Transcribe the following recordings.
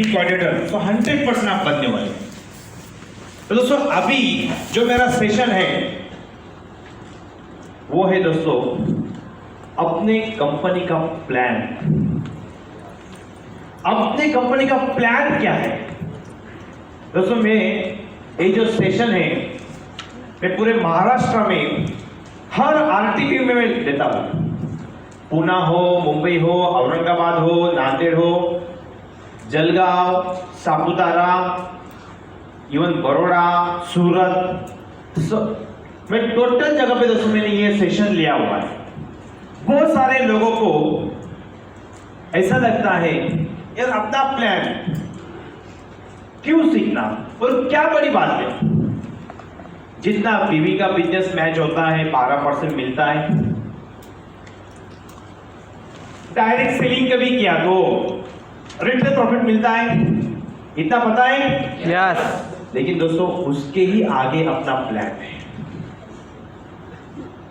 Lead coordinator, तो 100% आप बनने वाले। तो दोस्तों अभी जो मेरा सेशन है वो है दोस्तों अपने कंपनी का प्लान। अपने कंपनी का प्लान क्या है दोस्तों? मैं ये जो सेशन है मैं पूरे महाराष्ट्र में हर आरटीपी में मैं देता हूं। पुणे हो, मुंबई हो, औरंगाबाद हो, नांदेड़ हो, जलगांव, सापुतारा, इवन बड़ौदा, सूरत, मैं टोटल जगह पे दोस्तों मैंने ये सेशन लिया हुआ है। बहुत सारे लोगों को ऐसा लगता है यार अपना प्लान क्यों सीखना, और क्या बड़ी बात है। जितना बीवी का बिजनेस मैच होता है 12% मिलता है, डायरेक्ट सेलिंग कभी किया तो रिटेल प्रॉफिट मिलता है, इतना पता है? यस। लेकिन दोस्तों उसके ही आगे अपना प्लान है।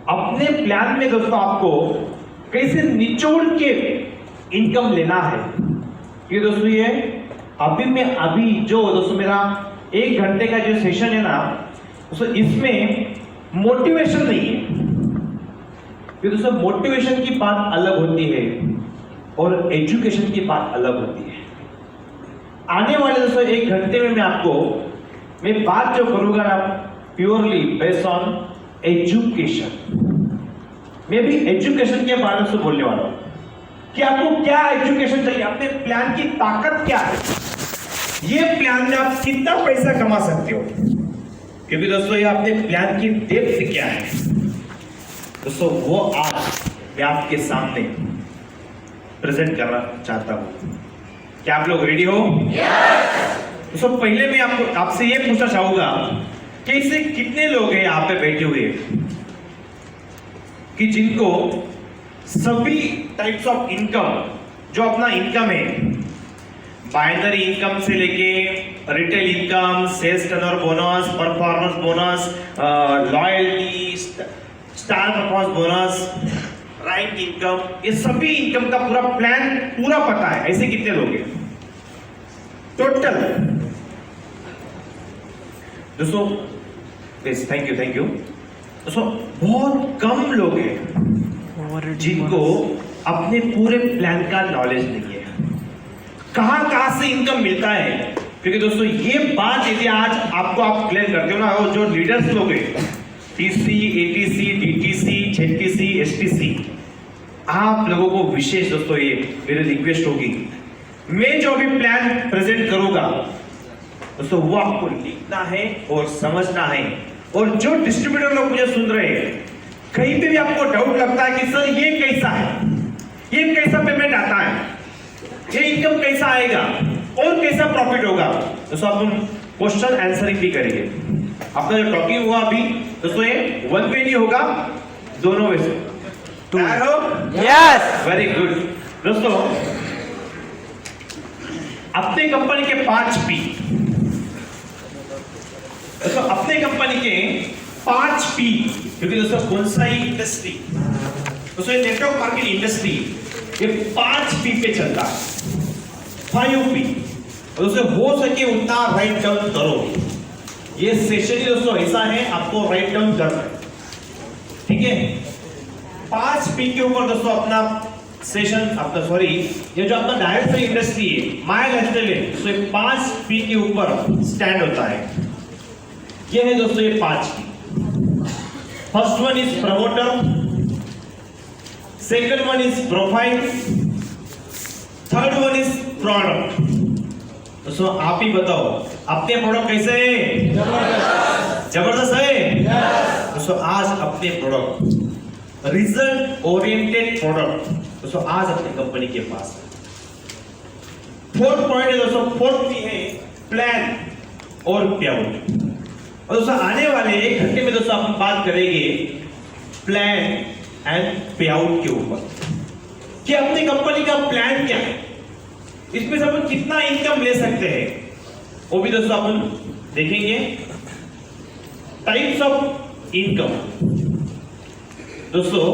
अपने प्लान में दोस्तों आपको कैसे निचोड़ के इनकम लेना है। ये दोस्तों ये अभी जो दोस्तों मेरा 1 घंटे का जो सेशन है ना दोस्तों, इसमें मोटिवेशन नहीं है। ये दोस्तों मोटिवेशन की बात अलग होती है और एजुकेशन की बात अलग होती है। आने वाले दोस्तों 1 घंटे में मैं बात जो करूंगा ना प्योरली बेस्ड ऑन एजुकेशन। मैं भी एजुकेशन के बारे में बोलने वाला हूं कि आपको क्या एजुकेशन चाहिए, अपने प्लान की ताकत क्या है, ये प्लान में आप कितना पैसा कमा सकते हो। क्योंकि दोस्तों ये अपने प्लान की डेप्थ क्या है दोस्तों, वो आज मैं आपके सामने प्रेजेंट करना चाहता हूं। क्या आप लोग रेडी हो? दोस्तों पहले मैं आपसे ये पूछना चाहूंगा कि इससे कितने लोग हैं यहाँ पे बैठे हुए कि जिनको सभी टाइप्स ऑफ इनकम, जो अपना इनकम है, बाइनरी इनकम से लेके retail income, sales turnover bonus, performance bonus, loyalty, star performance bonus, right income, ये सभी इनकम का पूरा प्लान पूरा पता है। ऐसे कितने लोग हैं टोटल? दोस्तों प्लीज थैंक यू दोस्तों, बहुत कम लोग हैं जिनको अपने पूरे प्लान का नॉलेज नहीं है, कहां से इनकम मिलता है। क्योंकि दोस्तों ये बात यदि आज आप क्लियर करते हो ना, वो जो लीडर्स लोग हैं TC, ATC, DTC, JTC, STC, आप लोगों को विशेष दोस्तों ये मेरी रिक्वेस्ट होगी, मैं जो अभी प्लान प्रेजेंट करूंगा दोस्तों वो आपको लिखना है और समझना है। और जो डिस्ट्रीब्यूटर लोग मुझे सुन रहे हैं, कहीं पे भी आपको डाउट लगता है कि सर ये कैसा है, ये कैसा पेमेंट आता है, ये इनकम कैसा आएगा और कैसा प्रॉफिट होगा, दोस्तों अपन क्वेश्चन आंसरिंग भी करेंगे। अपना जो टॉकिंग हुआ अभी दोस्तों ये 1 वे नहीं होगा, दोनों वे से। तैयार हो? यस। वेरी गुड दोस्तों, अपने कंपनी के 5 P दोस्तों, अपने कंपनी के 5 P, क्योंकि दोस्तों कौन सा ही इंडस्ट्री दोस्तों, ये नेटवर्क मार्केट इंडस्ट्री ये 5 P पे चलता है, 5 P। दोस्तों हो सके उतना राइट डाउन करो। ये सेशन ही दोस्तों ऐसा है, आपको राइट डाउन करना है, ठीक है। 5 P के ऊपर दोस्तों अपना सेशन, अपना सॉरी ये जो अपना डायरेक्ट सेल इंडस्ट्री है, माय लाइफस्टाइल है, तो 5 P के ऊपर स्टैंड होता है। ये है दोस्तों ये 5 P। First one is promoter, second one is profile, third one is product. दोस्तों आप ही बताओ अपने प्रोडक्ट कैसे है? जबरदस्त है। दोस्तों आज अपने प्रोडक्ट रिजल्ट ओरिएंटेड प्रोडक्ट दोस्तों आज अपनी कंपनी के पास है। 4th पॉइंट है दोस्तों, 4th है प्लान और पेआउट। और दोस्तों आने वाले 1 घंटे में दोस्तों हम बात करेंगे प्लान एंड पेआउट के ऊपर कि अपनी कंपनी का प्लान क्या है, इसमें से अपन कितना इनकम ले सकते हैं, वो भी दोस्तों अपन देखेंगे। टाइप्स ऑफ इनकम दोस्तों,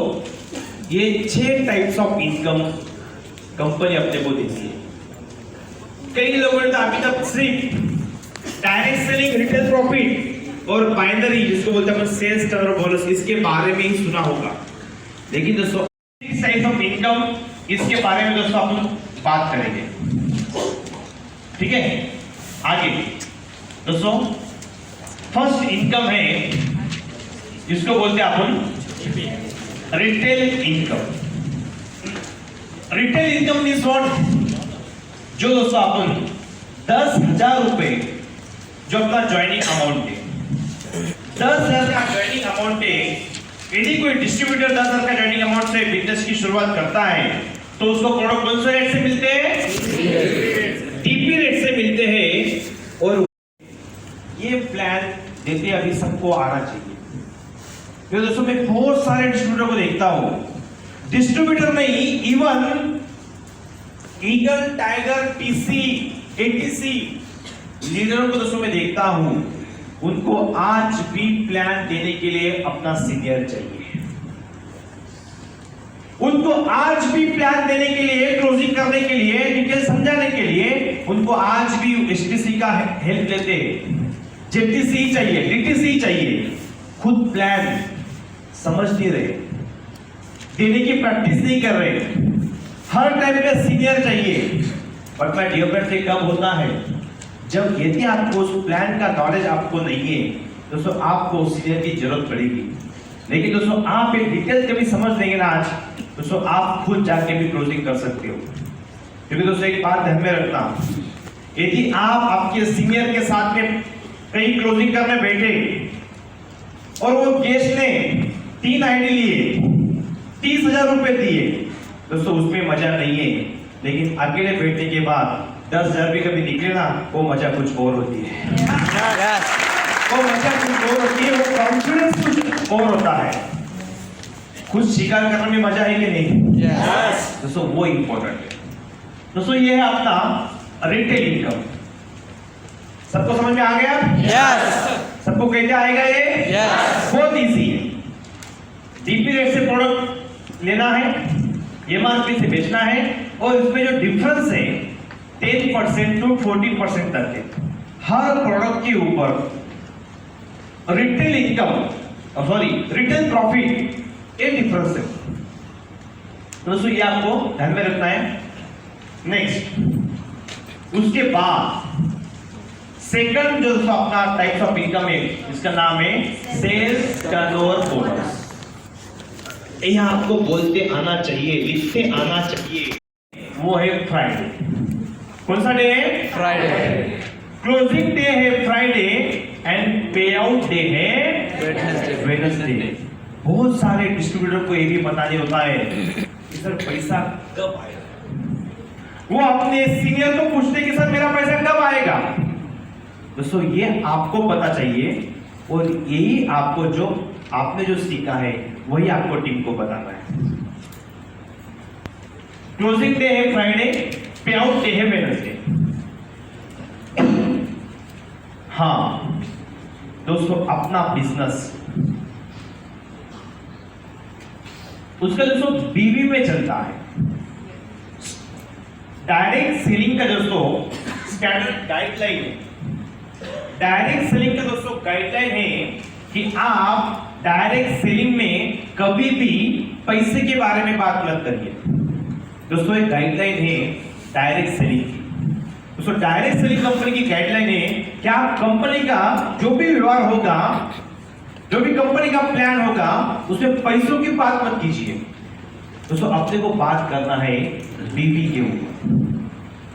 ये 6 टाइप्स ऑफ इनकम कंपनी अपने को देती है। कई लोगों ने तो अभी तक सिर्फ डायरेक्ट सेलिंग, रिटेल प्रॉफिट और बाइनरी जिसको बोलते हैं अपन सेल्स टर्नओवर बोनस, इसके बारे में ही सुना होगा। लेकिन दोस्तों साइज ऑफ इनकम, इसके बारे में दोस्तों अपन बात करेंगे। ठीक है, आगे दोस्तों फर्स्ट इनकम है जिसको बोलते हैं अपन retail income. Retail income means what? जो दोस्तों अपन 10,000 रुपए जो अपना ज्वाइनिंग अमाउंट है, 10,000 का ज्वाइनिंग अमाउंट है, यदि कोई डिस्ट्रीब्यूटर 10,000 का ज्वाइनिंग अमाउंट से बिजनेस की शुरुआत करता है तो उसको प्रोडक्ट कौन से रेट से मिलते हैं? टीपी रेट से मिलते हैं। और ये प्लान देते अभी सबको आना चाहिए। तो दोस्तों मैं बहुत सारे डिस्ट्रीब्यूटर को देखता हूं, डिस्ट्रीब्यूटर नहीं, even eagle, tiger, TC, ATC लीडरों को दोस्तों मैं देखता हूं, उनको आज भी प्लान देने के लिए अपना सीनियर चाहिए। उनको आज भी प्लान देने के लिए, क्लोजिंग करने के लिए, डिटेल समझाने के लिए उनको आज भी एसटीसी का हेल्प लेते हैं। जेटीसी चाहिए, डीटीसी चाहिए, खुद प्लान समझ नहीं रहे, देने की प्रैक्टिस नहीं कर रहे। हर टाइम पे सीनियर चाहिए। बट मैं डियर से कब होता है जब यदि आपको उस प्लान का नॉलेज आपको नहीं है दोस्तों, आपको सीनियर की जरूरत पड़ेगी। लेकिन दोस्तों आप एक डिटेल कभी समझ लेंगे ना आज दोस्तों, आप खुद जाके भी क्लोजिंग कर सकते हो। क्योंकि दोस्तों एक बात ध्यान में रखना, यदि आप आपके सीनियर के साथ में कहीं क्लोजिंग करने बैठे और वो गेस्ट ने 3 आईडी लिए, 30,000 रुपए दिए, दोस्तों उसमें मजा नहीं है। लेकिन अकेले बैठने के बाद 10,000 भी कभी निकले ना, वो मजा कुछ और होती है। वो मजा कुछ और होती है, वो कॉन्फिडेंस कुछ और होता है। खुद शिकार करने में मजा है कि नहीं? दोस्तों वो इंपॉर्टेंट है। दोस्तों ये है अपना रिटेल इनकम। सबको समझ में आ गया? सबको कैसे आएगा ये? बहुत इजी है। डीपी रेट से प्रोडक्ट लेना है, एमआरपी से बेचना है, और इसमें जो डिफरेंस है 10% टू 40% तक है। हर प्रोडक्ट के ऊपर retail income, sorry retail profit, ये डिफरेंस है। दोस्तों ये आपको ध्यान में रखना है। नेक्स्ट, उसके बाद सेकंड जो अपना टाइप्स ऑफ इनकम है, इसका नाम है सेल्स टर्नओवर बोनस। यह आपको बोलते आना चाहिए, लिखते आना चाहिए। वो है फ्राइडे। कौन सा डे है? फ्राइडे। क्लोजिंग डे है फ्राइडे एंड पे आउट डे है वेडनेसडे। बहुत सारे डिस्ट्रीब्यूटर को ये भी पता नहीं होता है कि सर पैसा कब आएगा। वो अपने सीनियर को पूछते कि सर मेरा पैसा कब आएगा। दोस्तों ये आपको पता चाहिए, और यही आपको जो आपने जो सीखा है वही आपको टीम को बताना है। क्लोजिंग डे है फ्राइडे, पे आउट डे है वेडनेसडे। हाँ दोस्तों, अपना बिजनेस उसका दोस्तों बीवी में चलता है। डायरेक्ट सेलिंग का दोस्तों स्टैंडर्ड गाइडलाइन है। डायरेक्ट सेलिंग का दोस्तों गाइडलाइन है कि आप डायरेक्ट सेलिंग में कभी भी पैसे के बारे में बात मत करिए। दोस्तों एक गाइडलाइन है डायरेक्ट सेलिंग की। दोस्तों डायरेक्ट सेलिंग कंपनी की गाइडलाइन है कि आप कंपनी का जो भी व्यवहार होगा, जो भी कंपनी का प्लान होगा, उसमें पैसों की बात मत कीजिए। दोस्तों अपने को बात करना है बीवी के ऊपर।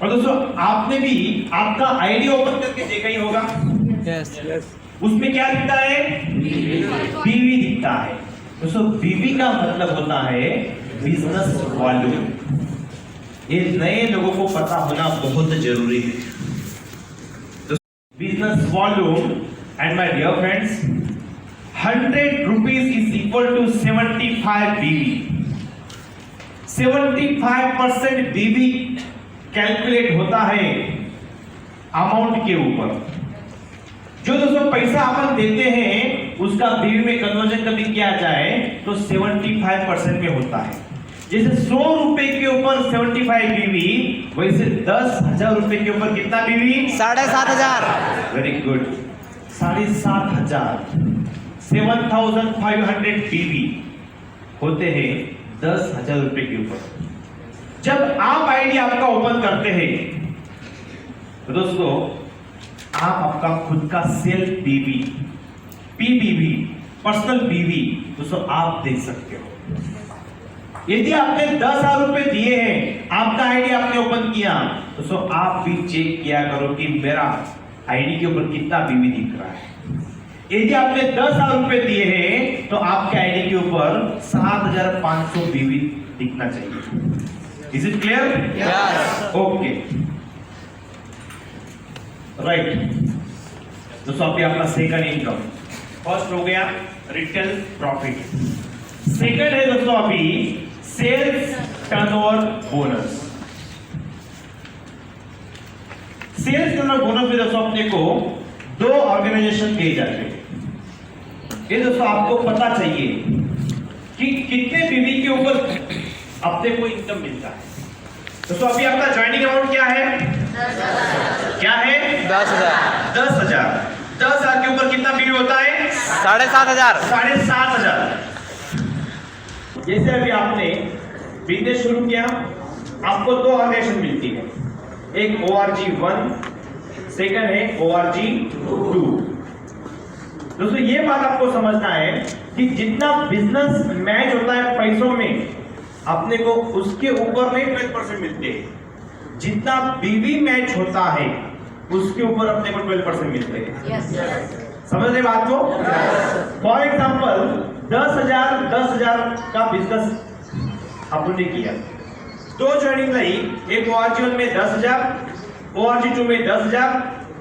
और दोस्तों आपने भी आपका आईडी ओपन करके देखा ही होगा। उसमें क्या दिखता है? बीवी दिखता है। दोस्तों बीवी का मतलब होता है बिजनेस वॉल्यूम। ये नए लोगों को पता होना बहुत जरूरी है। Business volume, and my dear friends, 100 rupees is equal to 75 BV. 75% बीवी कैलकुलेट होता है अमाउंट के ऊपर। जो दोस्तों पैसा अपन देते हैं उसका बीवी में कन्वर्जन कभी किया जाए तो 75% में होता है। जैसे 100 रुपए के ऊपर 75 बीवी, वैसे 10,000 रुपए के ऊपर कितना बीवी? 7,500। वेरी गुड, 7,500, 7,500 बीवी होते हैं 10,000 रुपए के ऊपर। जब आप आईडी आपका ओपन करते हैं तो दोस्तों आप आपका खुद का सेल्फ बीवी, पीबीवी, पर्सनल बीवी दोस्तों आप देख सकते हो। यदि आपने 10,000 रुपए दिए हैं, आपका आईडी आपने ओपन किया, दोस्तों आप भी चेक किया करो कि मेरा आईडी के ऊपर कितना बीवी दिख रहा है। यदि आपने 10,000 रुपए दिए हैं तो आपके आईडी के ऊपर 7,500 बीवी दिखना चाहिए। Is it clear? Yes. Okay, right. दोस्तों अभी अपना सेकंड इनकम, फर्स्ट हो गया रिटेल प्रॉफिट, सेकंड है दोस्तों अभी sales turnover bonus. Sales turnover bonus में दोस्तों अपने को 2 ऑर्गेनाइजेशन दिए जाते हैं। ये दोस्तों आपको पता चाहिए कि कितने बीवी के ऊपर अपने को इनकम मिलता है। दोस्तों अभी आपका ज्वाइनिंग अमाउंट क्या है? क्या है? 10,000। 10,000। 10,000 के ऊपर कितना बीवी होता है? 7,500। 7,500। जैसे अभी आपने बिजनेस शुरू किया, आपको 2 ऑर्गेनाइजेशन मिलती है, एक ORG1, सेकंड है ORG2। दोस्तों ये बात आपको समझना है कि जितना बिजनेस मैच होता है पैसों में, अपने को उसके ऊपर नहीं 12% मिलते हैं। जितना बीवी मैच होता है उसके ऊपर अपने को 12% मिलते हैं। समझ रहे बात को? फॉर एग्जाम्पल 10,000 का बिजनेस आपने किया, 2 ज्वाइनिंग लाई, एक ORG1 में 10,000, ORG2 में 10,000,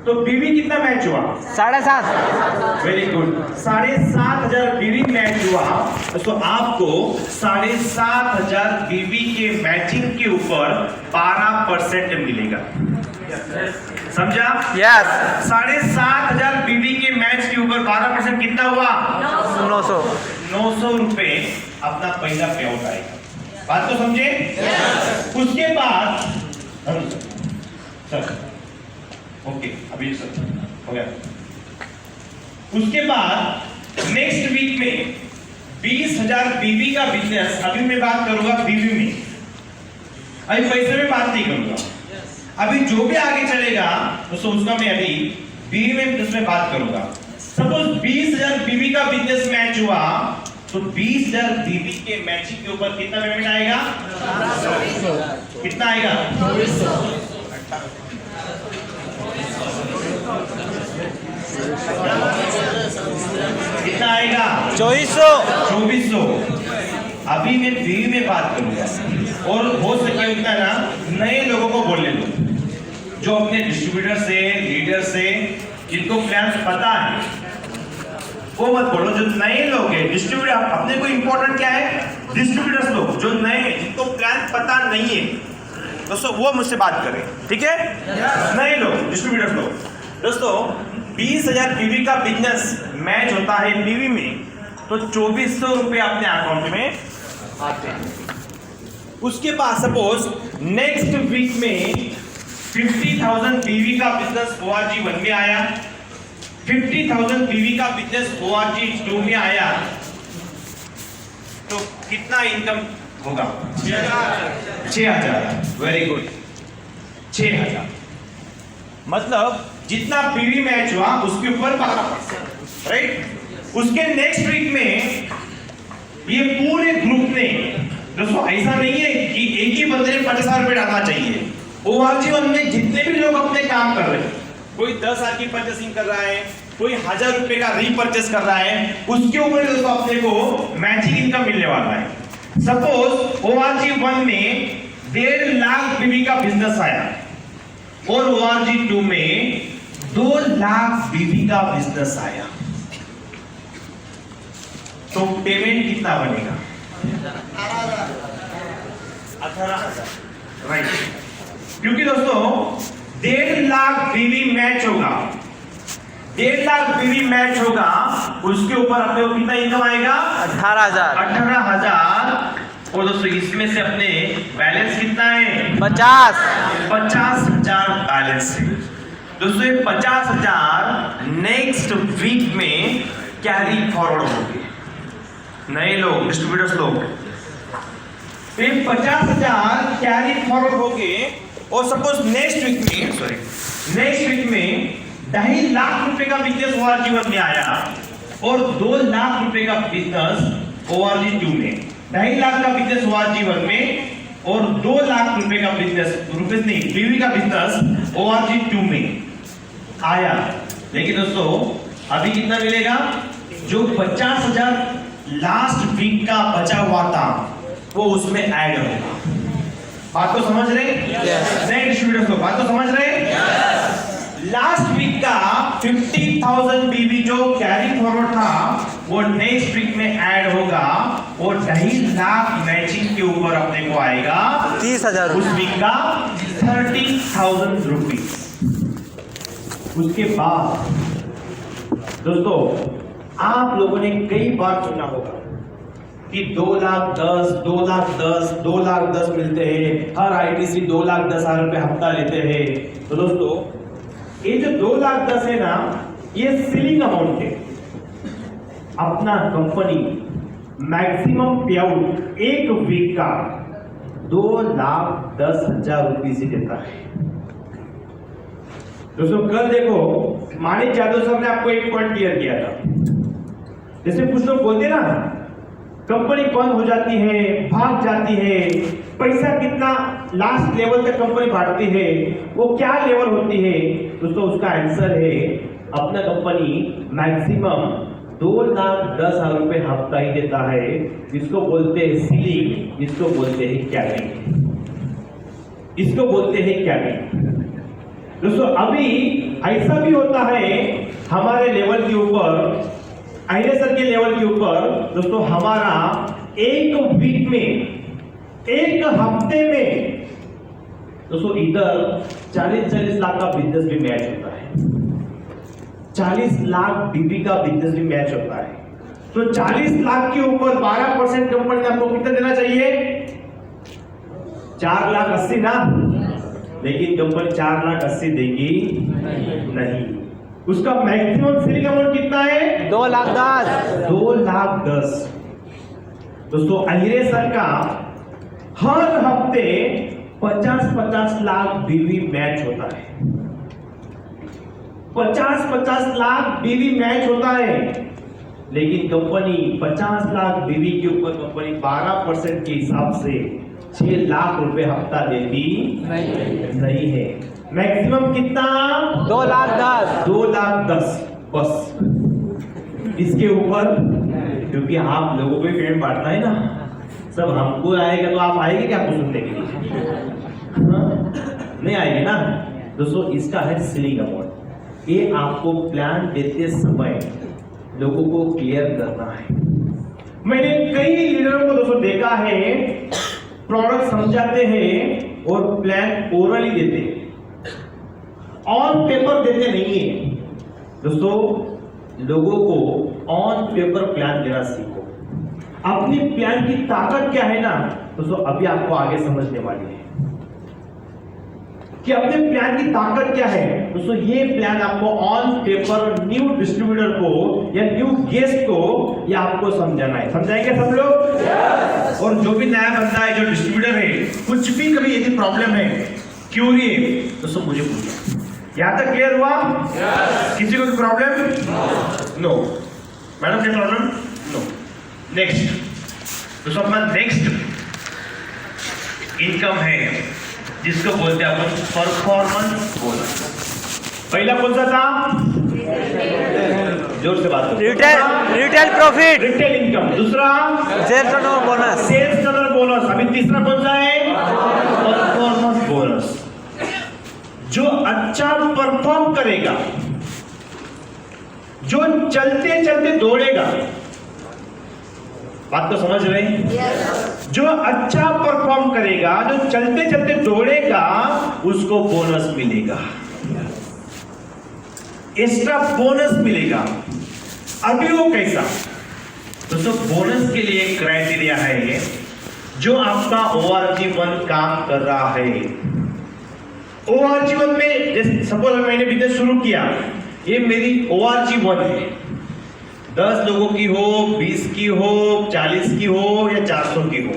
तो बीवी कितना मैच हुआ? 7,500। वेरी गुड, 7,500 बीवी मैच हुआ। तो आपको 7,500 बीवी के मैचिंग के ऊपर 12% मिलेगा। समझा? यस। 7,500 बीवी के मैच के ऊपर 12% कितना हुआ? 900। 900 रुपए अपना पहला पे आउट आएगा। बात तो समझे? उसके बाद सर ओके, अभी सर हो गया। उसके बाद नेक्स्ट वीक में 20,000 बीवी का बिजनेस, अभी मैं बात करूंगा बीवी में, अभी पैसे में बात नहीं करूंगा। अभी जो भी आगे चलेगा तो उसका मैं अभी बीवी में उसमें बात करूंगा। सपोज 20,000 बीवी का बिजनेस मैच हुआ, तो 20,000 बीवी के मैचिंग के ऊपर कितना पेमेंट आएगा? कितना आएगा? कितना आएगा? 2400। अभी मैं बीवी में बात करूंगा, और हो सके उतना ना नए लोगों को बोलने दो, जो अपने डिस्ट्रीब्यूटर से, लीडर से, जिनको प्लान पता है वो मत बोलो। जो नए लोग हैं डिस्ट्रीब्यूटर, अपने को इंपॉर्टेंट क्या है? डिस्ट्रीब्यूटर्स लोग जो नए हैं, जिनको प्लान पता नहीं है दोस्तों, वो मुझसे बात करें, ठीक है? नए लोग, डिस्ट्रीब्यूटर्स लोग। दोस्तों 20,000 बीवी का बिजनेस मैच होता है बीवी में, तो 2400 रुपए अपने अकाउंट में आते हैं। उसके बाद सपोज नेक्स्ट वीक में 50,000 बीवी का बिजनेस ORG1 में आया, 50,000 बीवी का बिजनेस ORG2 में आया, तो कितना इनकम होगा? 6,000। Very good, 6,000। मतलब जितना बीवी मैच हुआ उसके ऊपर 12%, राइट? उसके नेक्स्ट वीक में ये पूरे ग्रुप ने, दोस्तों ऐसा नहीं है कि एक ही बंदे ने 50,000 रुपए डालना चाहिए। ORG1 में जितने भी लोग अपने काम कर रहे हैं, कोई 10,000 की परचेसिंग कर रहा है, कोई 1,000 रुपए का रीपरचेस कर रहा है, उसके ऊपर दोस्तों अपने को मैचिंग इनकम मिलने वाला है। सपोज ORG1 में 1.5 लाख बीवी का बिजनेस आया, और ORG2 में 2 लाख बीवी का बिजनेस आया, तो पेमेंट कितना बनेगा? 18,000, राइट? क्योंकि दोस्तों 1.5 लाख बीवी मैच होगा, 1.5 लाख बीवी मैच होगा, उसके ऊपर अपने को कितना इनकम आएगा? 18,000। 18,000 और दोस्तों इसमें से अपने बैलेंस कितना है? 50 50,000 बैलेंस है दोस्तों। ये 50,000 नेक्स्ट वीक में कैरी फॉरवर्ड होंगे। नए लोग, डिस्ट्रीब्यूटर्स लोग, तो ये 50,000 कैरी फॉरवर्ड होंगे। और सपोज नेक्स्ट वीक में 2.5 लाख रुपए का बिजनेस ORG 1 में आया और 2 लाख रुपए का बिजनेस ORG 2 में। 2.5 लाख का बिजनेस ORG 1 में और 2 लाख रुपए का बिजनेस बीवी का बिजनेस ORG 2 में आया। लेकिन दोस्तों अभी कितना मिलेगा? जो 50,000 लास्ट वीक का बचा हुआ था वो उसमें ऐड होगा। बात को समझ रहे? नए डिस्ट्रीब्यूटर्स लोग बात को समझ रहे? लास्ट वीक का 50,000 बीवी जो कैरी फॉरवर्ड था वो नेक्स्ट वीक में ऐड होगा और 2.5 लाख मैचिंग के ऊपर अपने को आएगा 30,000 उस वीक का 30,000 रुपीज। उसके बाद दोस्तों आप लोगों ने कई बार सुना होगा कि 2,10,000 मिलते हैं, हर ITC 2,10,000 रुपए हफ्ता लेते हैं। तो दोस्तों ये जो 2,10,000 है ना, ये सीलिंग अमाउंट है। अपना कंपनी मैक्सिमम पे आउट एक वीक का 2,10,000 रुपीज ही देता है। दोस्तों कल देखो माणिक जादव सर ने आपको एक पॉइंट क्लियर किया था। जैसे कुछ लोग बोलते ना कंपनी बंद हो जाती है, भाग जाती है, पैसा कितना लास्ट लेवल तक कंपनी बांटती है, वो क्या लेवल होती है? दोस्तों उसका आंसर है अपना कंपनी मैक्सिमम 2,10,000 रुपए हफ्ता ही देता है। इसको बोलते हैं सीलिंग, इसको बोलते हैं कैपिंग, इसको बोलते हैं कैपिंग। दोस्तों अभी ऐसा भी होता है हमारे लेवल के ऊपर, आईने सर के लेवल के ऊपर दोस्तों, हमारा एक वीक में, एक हफ्ते में दोस्तों इधर 40-40 लाख का बिजनेस भी मैच होता है, 40 लाख बीबी का बिजनेस भी मैच होता है। तो 40 लाख के ऊपर 12% कंपनी ने आपको कितना देना चाहिए? 4,80,000 ना, लेकिन कंपनी 4,80,000 देगी नहीं। उसका मैक्सिमम सीलिंग अमाउंट कितना है? 2,10,000 2,10,000। दोस्तों अहिरे सर का हर हफ्ते 50-50 लाख बीवी मैच होता है, 50-50 लाख बीवी मैच होता है। लेकिन कंपनी 50 लाख बीवी के ऊपर कंपनी 12% के हिसाब से 6 लाख रुपए हफ्ता देती नहीं है। मैक्सिमम कितना? 2,10,000 2,10,000 बस। इसके ऊपर क्योंकि आप लोगों को पेमेंट बांटना है ना, सब हमको आएगा तो आप आएंगे क्या आपको सुनने के लिए? हाँ? नहीं आएंगे ना। दोस्तों इसका है सीलिंग अमाउंट। ये आपको प्लान देते समय लोगों को क्लियर करना है। मैंने कई लीडरों को दोस्तों देखा है, प्रोडक्ट समझाते हैं और प्लान ओरली देते हैं, ऑन पेपर देते नहीं है। दोस्तों लोगों को ऑन पेपर प्लान देना सीखो। अपनी प्लान की ताकत क्या है ना दोस्तों, अभी आपको आगे समझने वाली है कि अपने प्लान की ताकत क्या है। दोस्तों ये प्लान आपको ऑन पेपर न्यू डिस्ट्रीब्यूटर को या न्यू गेस्ट को ये आपको समझाना है। समझाएंगे सब लोग? yes! और जो भी नया बंदा है, जो डिस्ट्रीब्यूटर है, कुछ भी कभी यदि प्रॉब्लम है, क्यूरी है, दोस्तों मुझे पूछो। यहां तक क्लियर हुआ? yes! किसी को भी प्रॉब्लम? नो। मैडम क्या प्रॉब्लम? नो। नेक्स्ट दोस्तों अपना नेक्स्ट इनकम है जिसको बोलते हैं अपन परफॉर्मेंस बोनस। पहला कौन सा था? जोर से बात करो। Retail profit, retail income. दूसरा sales turnover bonus, sales turnover bonus. अभी तीसरा कौन सा है? Performance bonus. जो अच्छा परफॉर्म करेगा, जो चलते चलते दौड़ेगा, बात तो समझ रहे हैं? yes. जो अच्छा परफॉर्म करेगा, जो चलते चलते दौड़ेगा, उसको बोनस मिलेगा, एक्स्ट्रा बोनस मिलेगा। अभी वो कैसा? दोस्तों बोनस के लिए क्राइटेरिया है ये, जो आपका ORG1 काम कर रहा है। ORG1 में जैसे सपोज मैंने बिजनेस शुरू किया, ये मेरी ORG1 है। 10 लोगों की हो, 20 की हो, 40 की हो या 400 की हो,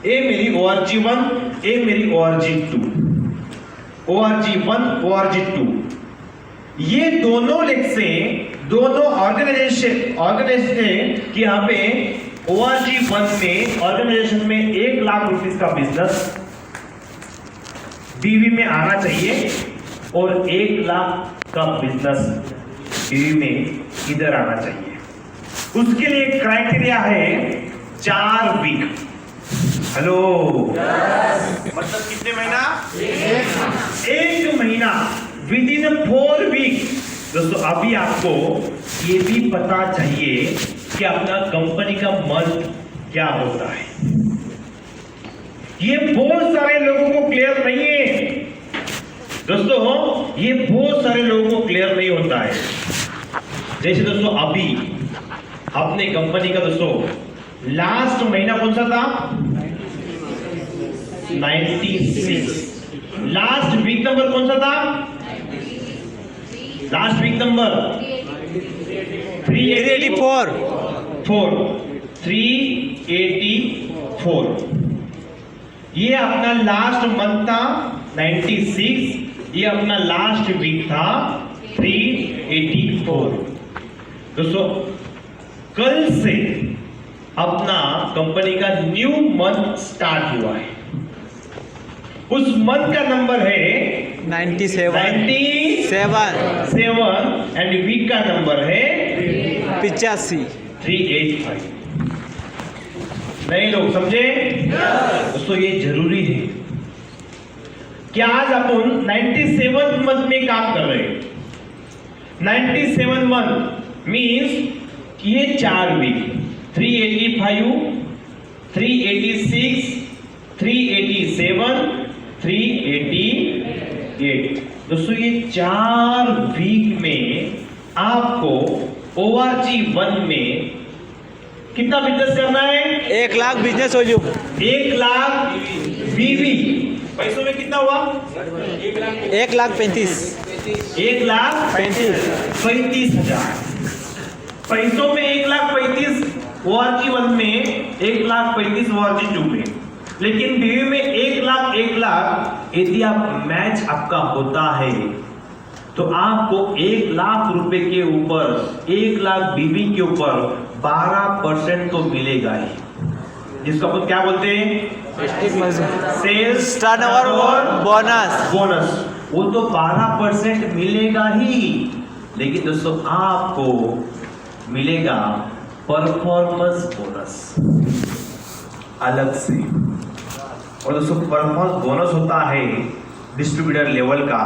ये मेरी ORG1, ये मेरी ORG2। ORG1, ORG2 ये दोनों लेग से दोनों ऑर्गेनाइजेशन कि यहाँ पे ORG1 में ऑर्गेनाइजेशन में 1 लाख रुपीस का बिजनेस बीवी में आना चाहिए और 1 लाख का बिजनेस बीवी में इधर आना चाहिए। उसके लिए क्राइटेरिया है 4 वीक। हेलो, मतलब कितने महीना? 1 महीना, विद इन 4 वीक। दोस्तों अभी आपको ये भी पता चाहिए कि अपना कंपनी का मंथ क्या होता है। ये बहुत सारे लोगों को क्लियर नहीं है दोस्तों, ये बहुत सारे लोगों को क्लियर नहीं होता है। जैसे दोस्तों अभी अपने कंपनी का दोस्तों लास्ट महीना कौन सा था? 96। लास्ट वीक नंबर कौन सा था? Last week number 384 384। ये अपना लास्ट मंथ था 96, ये अपना लास्ट वीक था 384। दोस्तों कल से अपना कंपनी का न्यू मंथ स्टार्ट हुआ है। उस मंथ का नंबर है 97 एंड वीक का नंबर है 85। 385। नहीं लोग समझे? दोस्तों ये जरूरी है कि आज अपन 97 मंथ में काम कर रहे हैं। 97 मंथ मीन्स ये 4 वीक 385, 386, 387, 388। दोस्तों ये 4 वीक में आपको ORG1 में कितना बिजनेस करना है? 1 लाख बिजनेस हो जाओ। 1 लाख बीवी। पैसों में कितना हुआ? 1 लाख 35। 1 लाख 35 हजार। पैसों में 1 लाख 35 ORG1 में, 1 लाख 35 ORG2 में। लेकिन बीवी में 1 लाख यदि आप मैच आपका होता है तो आपको 1 लाख रुपए के ऊपर 1 लाख बीवी के ऊपर 12% तो मिलेगा ही, जिसको अपन क्या बोलते हैं? सेल्स टर्नओवर और बोनस। वो तो 12% मिलेगा ही। लेकिन दोस्तों आपको मिलेगा परफॉर्मेंस बोनस अलग से। और दोस्तों परफॉर्मेंस बोनस होता है डिस्ट्रीब्यूटर लेवल का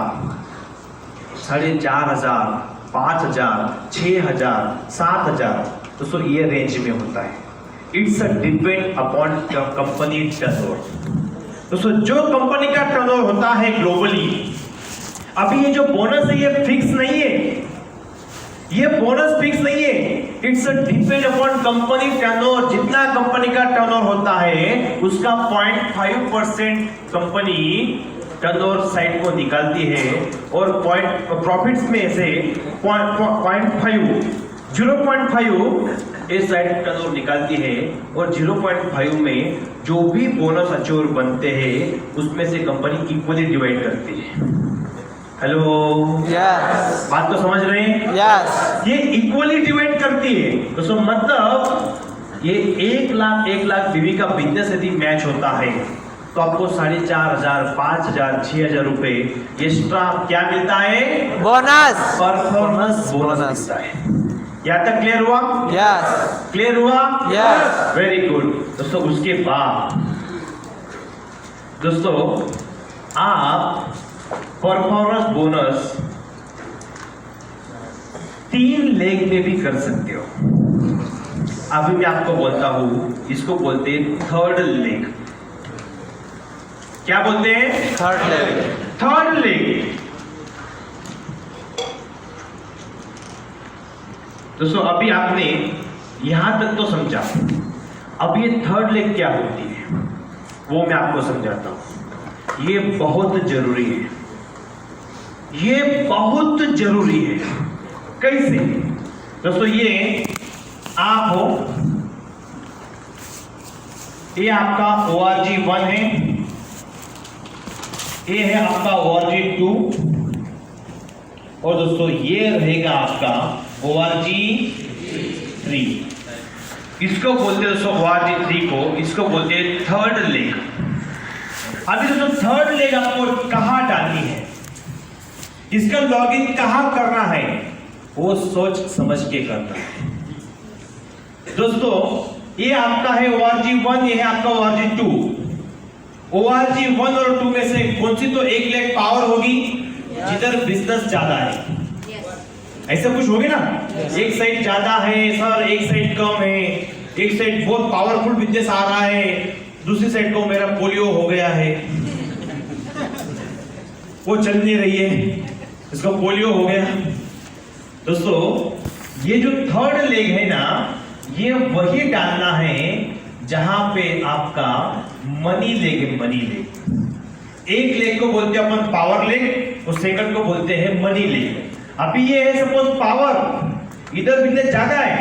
4,500, 5,000, 6,000, 7,000। दोस्तों ये रेंज में होता है। It's a depend upon company turnover. दोस्तों जो कंपनी का टर्नओवर होता है ग्लोबली, अभी ये जो बोनस है ये फिक्स नहीं है, ये बोनस फिक्स नहीं है। It's a depend upon company turnover. जितना कंपनी का टर्नओवर होता है उसका 0.5% कंपनी टर्नओवर साइड को निकालती है और प्रॉफिट्स में से 0.5 इस साइड टर्नओवर निकालती है और 0.5 में जो भी बोनस अचोर बनते हैं उसमें से कंपनी इक्वली डिवाइड करती है। हेलो, यस बात तो समझ रहे हैं? यस। ये इक्वली डिवाइड करती है। दोस्तों मतलब ये 1 लाख बीवी का बिजनेस यदि मैच होता है तो आपको 4,500, 5,000, 6,000 रुपए एक्स्ट्रा क्या मिलता है? बोनस। परफॉर्मेंस बोनस मिलता है। यहाँ तक क्लियर हुआ? यस। क्लियर हुआ? यस। Very good. दोस्तों उसके बाद दोस्तों आप परफॉर्मेंस बोनस 3 लेग में भी कर सकते हो। अभी मैं आपको बोलता हूं, इसको बोलते हैं थर्ड लेग। क्या बोलते हैं? Third leg. दोस्तों अभी आपने यहां तक तो समझा, अब ये थर्ड लेग क्या होती है? वो मैं आपको समझाता हूं। ये बहुत जरूरी है, ये बहुत जरूरी है। कैसे दोस्तों? ये आप हो, ये आपका ORG1 है, ये है आपका ORG2, और दोस्तों ये रहेगा आपका ORG3। इसको बोलते हैं दोस्तों ORG3 को, इसको बोलते हैं थर्ड लेग। अभी दोस्तों थर्ड लेग आपको कहां डालनी है, इसका लॉगिन कहां करना है, वो सोच समझ के करना है। दोस्तों ये आपका है ORG1, ये है आपका ORG2। ORG1 और 2 में से कौन सी तो एक लेग पावर होगी जिधर बिजनेस ज्यादा है? ऐसा कुछ होगी ना? एक साइड ज्यादा है सर, एक साइड कम है, एक साइड बहुत पावरफुल बिजनेस आ रहा है, दूसरी साइड को मेरा पोलियो हो गया है, वो चल नहीं रही है, इसको पोलियो हो गया। दोस्तों ये जो थर्ड लेग है ना, ये वही डालना है जहां पे आपका मनी लेग है, मनी लेग। एक लेग को बोलते हैं अपन पावर लेग और सेकंड को बोलते हैं मनी लेग। अभी ये है सपोज पावर, इधर बिजनेस ज्यादा है,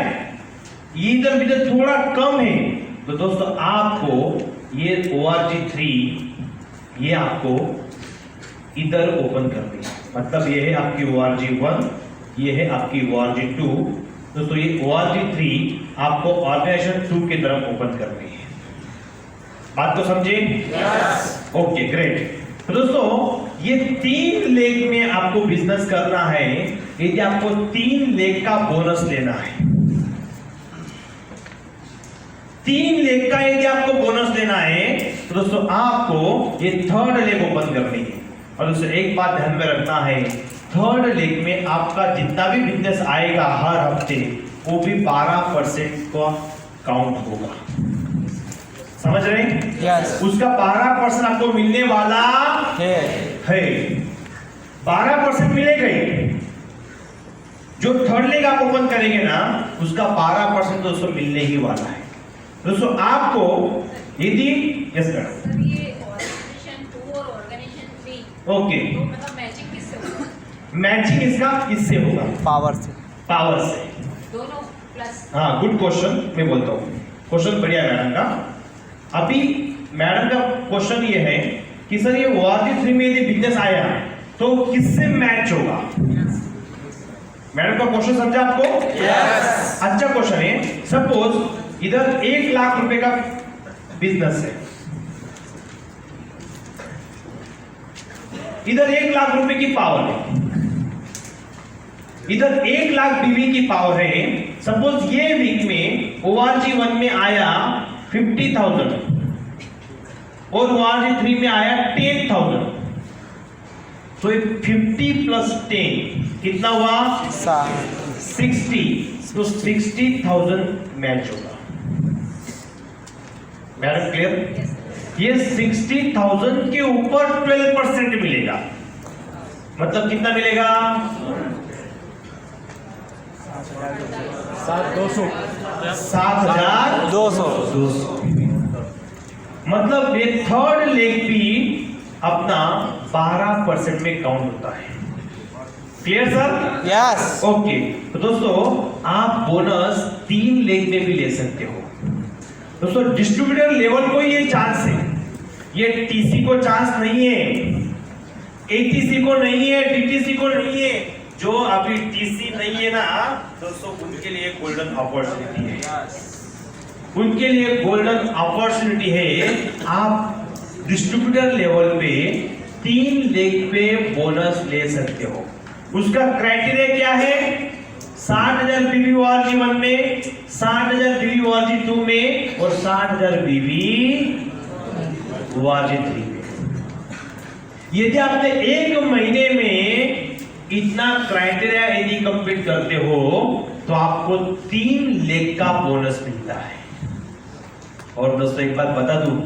इधर बिजनेस थोड़ा कम है, तो दोस्तों आपको ये ORG3 ये आपको इधर ओपन करनी है। मतलब ये है आपकी ORG1, ये है आपकी ORG2। दोस्तों ये ORG3 आपको ऑर्गेनाइजेशन 2 की तरफ ओपन करनी है। बात को समझे? Okay great. तो दोस्तों ये 3 लेग में आपको बिजनेस करना है। यदि आपको 3 लेग का बोनस लेना है, 3 लेग का यदि आपको बोनस लेना है, तो दोस्तों आपको ये थर्ड लेग ओपन करनी है। और दोस्तों एक बात ध्यान में रखना है, थर्ड लेग में आपका जितना भी बिजनेस आएगा हर हफ्ते, वो भी 12% का काउंट होगा। समझ रहे हैं? यस। उसका 12% आपको मिलने वाला है। 12% मिलेगा ही। जो थर्ड लेग आप ओपन करेंगे ना, उसका 12% दोस्तों मिलने ही वाला है। दोस्तों आपको यदि यस सर ये ऑर्गेनाइजेशन 2 और ऑर्गेनाइजेशन 3 ओके, तो मतलब मैचिंग किससे होगा? मैचिंग इसका इससे होगा, पावर से। पावर से। दोनों प्लस। हाँ गुड क्वेश्चन, मैं बोलता हूँ क्वेश्चन बढ़िया है मैडम का। अभी मैडम का क्वेश्चन ये है कि सर ये ORG3 में यदि बिजनेस आया तो किससे मैच होगा? मैडम का क्वेश्चन समझा आपको? यस। अच्छा क्वेश्चन है। सपोज इधर 1 लाख रुपए का बिजनेस है, इधर 1 लाख रुपए की पावर है, इधर 1 लाख बीवी की पावर है। सपोज ये वीक में ORG1 में आया 50,000 और ORG3 में आया 10,000, तो 50 प्लस 10 कितना हुआ? 60। तो 60,000 मैच होगा। Madam clear? ये 60,000 के ऊपर 12% मिलेगा। मतलब कितना मिलेगा? 7,200। मतलब ये थर्ड लेग भी अपना 12% में काउंट होता है। Clear sir? यस। ओके। तो दोस्तों आप बोनस 3 लेग में भी ले सकते हो। दोस्तों डिस्ट्रीब्यूटर लेवल को ये चांस है, ये TC को चांस नहीं है, ATC को नहीं है, DTC को नहीं है। जो अभी TC नहीं है ना दोस्तों, उनके लिए गोल्डन अपॉर्चुनिटी है, उनके लिए गोल्डन अपॉर्चुनिटी है। आप डिस्ट्रीब्यूटर लेवल पे 3 लेग पे बोनस ले सकते हो। उसका क्राइटेरिया क्या है? 60,000 बीवी ORG1 में, 60,000 बीवी ORG2 में और 60,000 बीवी ORG3 में। यदि आपने 1 महीने में इतना क्राइटेरिया यदि कंप्लीट करते हो तो आपको 3 लेग का बोनस मिलता है। और दोस्तों एक बात बता दूं,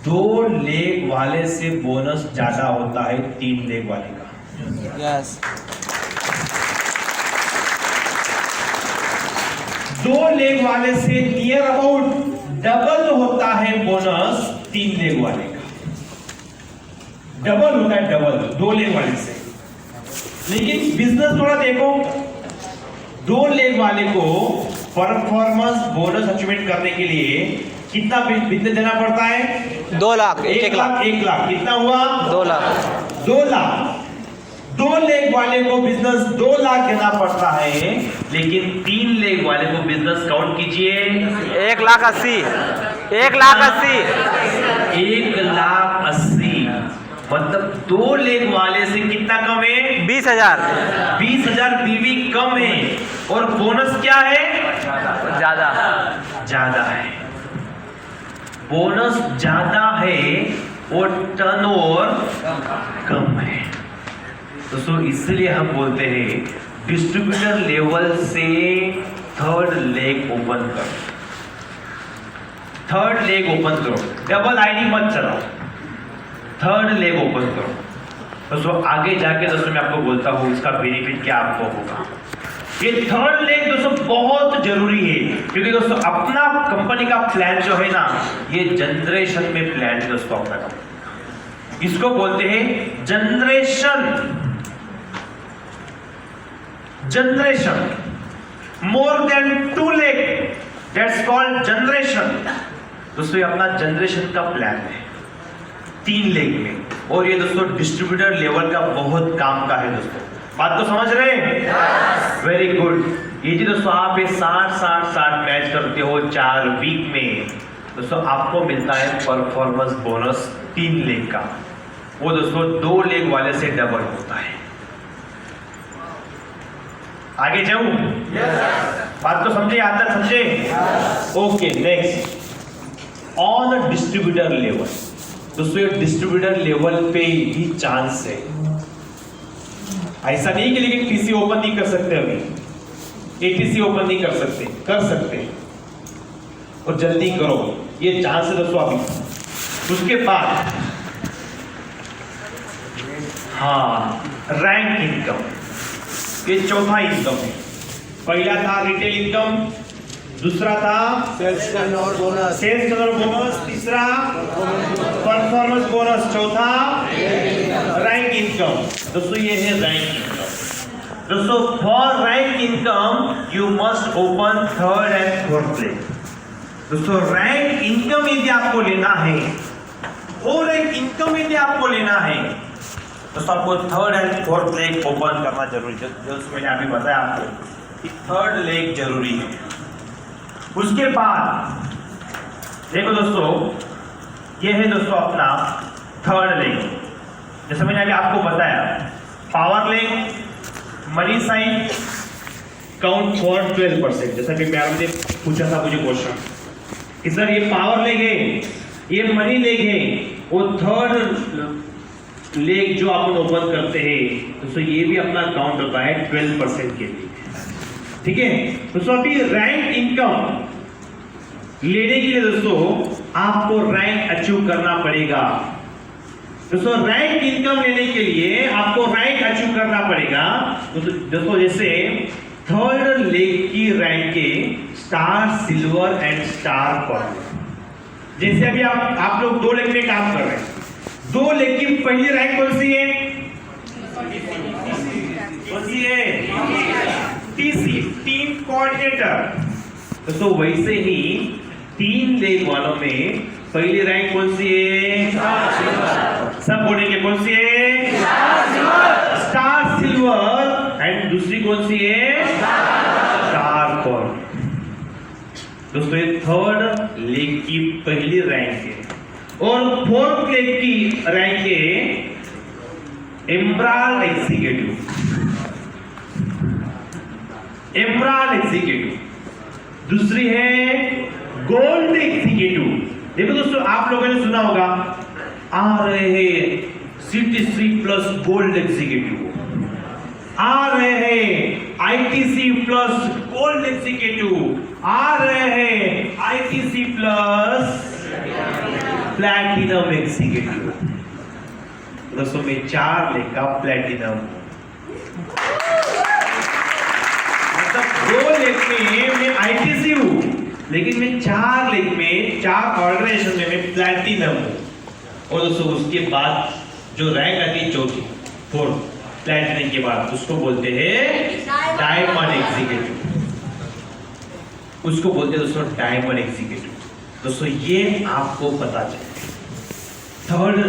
2 लेग वाले से बोनस ज्यादा होता है 3 लेग वाले का। यस। 2 लेग वाले से नियर अबाउट डबल होता है बोनस 3 लेग वाले का, डबल होता है, डबल 2 लेग वाले से। लेकिन बिजनेस थोड़ा देखो, 2 लेग वाले को परफॉर्मेंस बोनस अचीवमेंट करने के लिए कितना बिजनेस देना पड़ता है? 2 लाख, 1 लाख, 1 लाख। कितना हुआ? 2 लाख, 2 लाख। 2 लेग वाले को बिजनेस 2 लाख देना पड़ता है, लेकिन 3 लेग वाले को बिजनेस काउंट कीजिए, 1,80,000, 1,80,000, 1,80,000। मतलब 2 लेग वाले से कितना कम है? 20,000, 20,000 बीवी कम है, और बोनस क्या है? ज्यादा, ज्यादा है। बोनस ज्यादा है और टर्नओवर कम है। दोस्तों इसलिए हम बोलते हैं डिस्ट्रीब्यूटर लेवल से 3rd लेग ओपन करो, 3rd लेग ओपन करो, डबल आईडी मत चलाओ, 3rd लेग ओपन करो। दोस्तों आगे जाके दोस्तों मैं आपको बोलता हूँ इसका बेनिफिट क्या आपको होगा। ये 3rd लेग दोस्तों बहुत जरूरी है, क्योंकि दोस्तों अपना कंपनी का प्लान जो है ना, ये जनरेशन में प्लान है दोस्तों अपना का। इसको बोलते हैं generation, more than 2 leg, that's called generation. दोस्तों ये अपना जनरेशन का प्लान है 3 लेग में, और ये दोस्तों डिस्ट्रीब्यूटर लेवल का बहुत काम का है। दोस्तों बात को समझ रहे हैं? Very good. ये जी दोस्तों आप ये 60 मैच करते हो 4 वीक में, दोस्तों आपको मिलता है परफॉर्मेंस बोनस 3 लेग का। वो दोस्तों 2 लेग वाले से डबल होता है। आगे जाऊं? बात को समझे? आज तक समझे? Okay next, on distributor level. दोस्तों ये डिस्ट्रीब्यूटर लेवल पे ही चांस है, ऐसा नहीं कि लेकिन टीसी ओपन नहीं कर सकते, अभी एटीसी ओपन नहीं कर सकते, और जल्दी करो, ये चांस है दोस्तों अभी। उसके बाद हाँ, रैंक इनकम, ये चौथा इनकम है। पहला था रिटेल इनकम, दूसरा था सेल्स टर्नओवर बोनस, तीसरा परफॉर्मेंस बोनस, चौथा रैंक इनकम। दोस्तों ये है रैंक इनकम। दोस्तों for rank income you must open 3rd and 4th leg. दोस्तों रैंक इनकम यदि आपको लेना है, और रैंक इनकम यदि आपको लेना है, दोस्तों आपको 3rd and 4th leg open करना जरूरी है। जो मैंने अभी बताया आपको कि 3rd लेग जरूरी है। उसके बाद देखो दोस्तों, ये है दोस्तों अपना 3rd लेग। जैसे मैंने अभी आपको बताया, power leg, money sign, count for 12%। जैसा कि मैडम ने पूछा था मुझे क्वेश्चन कि सर ये पावर लेग है, ये मनी लेग है, और 3rd लेग जो अपन ओपन करते हैं, दोस्तों ये भी अपना काउंट होता है 12% के लिए। ठीक है दोस्तों, अभी रैंक इनकम लेने के लिए दोस्तों आपको रैंक अचीव करना पड़ेगा। दोस्तों रैंक इनकम लेने के लिए आपको रैंक अचीव करना पड़ेगा। दोस्तों जैसे 3rd लेग की रैंक है star, silver and star pearl. जैसे अभी आप लोग 2 लेग में काम कर रहे हैं, 2 लेग की पहली रैंक कौन सी है? कौन सी है? TC, team coordinator. दोस्तों वैसे ही 3 लेग वालों में पहली रैंक कौन सी है? सब बोलेंगे कौन सी है? Star silver. एंड दूसरी कौन सी है? Star pearl. दोस्तों ये 3rd लेग की पहली रैंक है, और 4th लेग की रैंक है एम्ब्राल एग्जीक्यूटिव। दूसरी है गोल्ड एग्जीक्यूटिव। देखो दोस्तों आप लोगों ने सुना होगा, आ रहे हैं CTC प्लस गोल्ड एग्जीक्यूटिव, आ रहे हैं ITC प्लस गोल्ड एग्जीक्यूटिव, आ रहे हैं ITC प्लस प्लैटिनम एग्जीक्यूटिव। दोस्तों में 4 लेग का प्लैटिनम, मतलब 2 लेग में मैं ITC हूं, लेकिन मैं 4 लीग में 4 ऑर्गेनाइजेशन में मैं प्लैटिनम हूँ। और दोस्तों उसके बाद जो रैंक आती है चौथी 4th प्लैटिनम के बाद उसको बोलते हैं डायमंड एग्जीक्यूटिव। उसको बोलते हैं दोस्तों डायमंड एग्जीक्यूटिव। दोस्तों ये आपको पता चले 3rd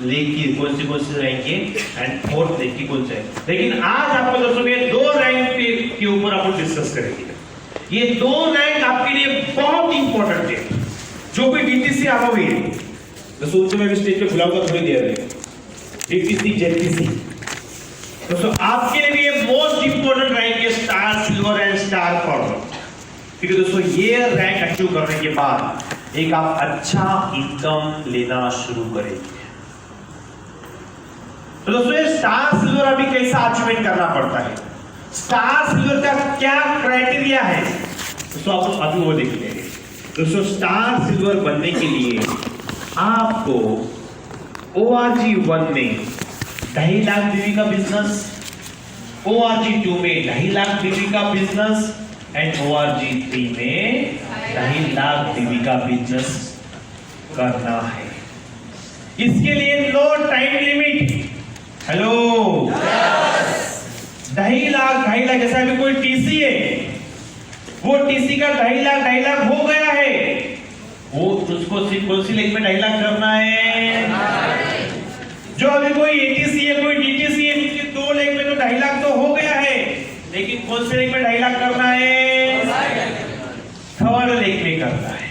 लीग की कौन सी रैंक है एंड 4th लीग की कौन सी है। लेकिन आज आपको दोस्तों ये 2 रैंक के ऊपर आप डिस्कस करेंगे। ये 2 रैंक आपके लिए बहुत इंपॉर्टेंट है। जो भी डीटीसी आप हुई दोस्तों उनसे मैं भी स्टेज पे बुलाऊंगा थोड़ी देर में। डीटीसी जेटीसी दोस्तों आपके लिए भी ये मोस्ट इंपॉर्टेंट रैंक है star silver and star forward. क्योंकि दोस्तों ये रैंक अचीव करने के बाद एक आप अच्छा इनकम लेना शुरू करेंगे। तो दोस्तों ये स्टार सिल्वर अभी कैसा अचीवमेंट करना पड़ता है, स्टार सिल्वर का क्या क्राइटेरिया है दोस्तों आप अभी वो देख लेंगे। दोस्तों स्टार सिल्वर बनने के लिए आपको ORG 1 में 2.5 लाख बीवी का बिजनेस, ORG 2 में 2.5 लाख बीवी का बिजनेस एंड ORG 3 में 2.5 लाख बीवी का बिजनेस करना है। इसके लिए no time limit. Hello 2.5 lakh जैसा अभी कोई टीसी है, वो टीसी का 2.5 लाख हो गया है, वो उसको कौन सी लेग में 2.5 लाख करना है। जो अभी कोई एटीसी है कोई डीटीसी है, उसके 2 लेग में तो 2.5 लाख तो हो गया है, लेकिन कौन से लेग में 2.5 लाख करना है, 3rd लेग में करना है।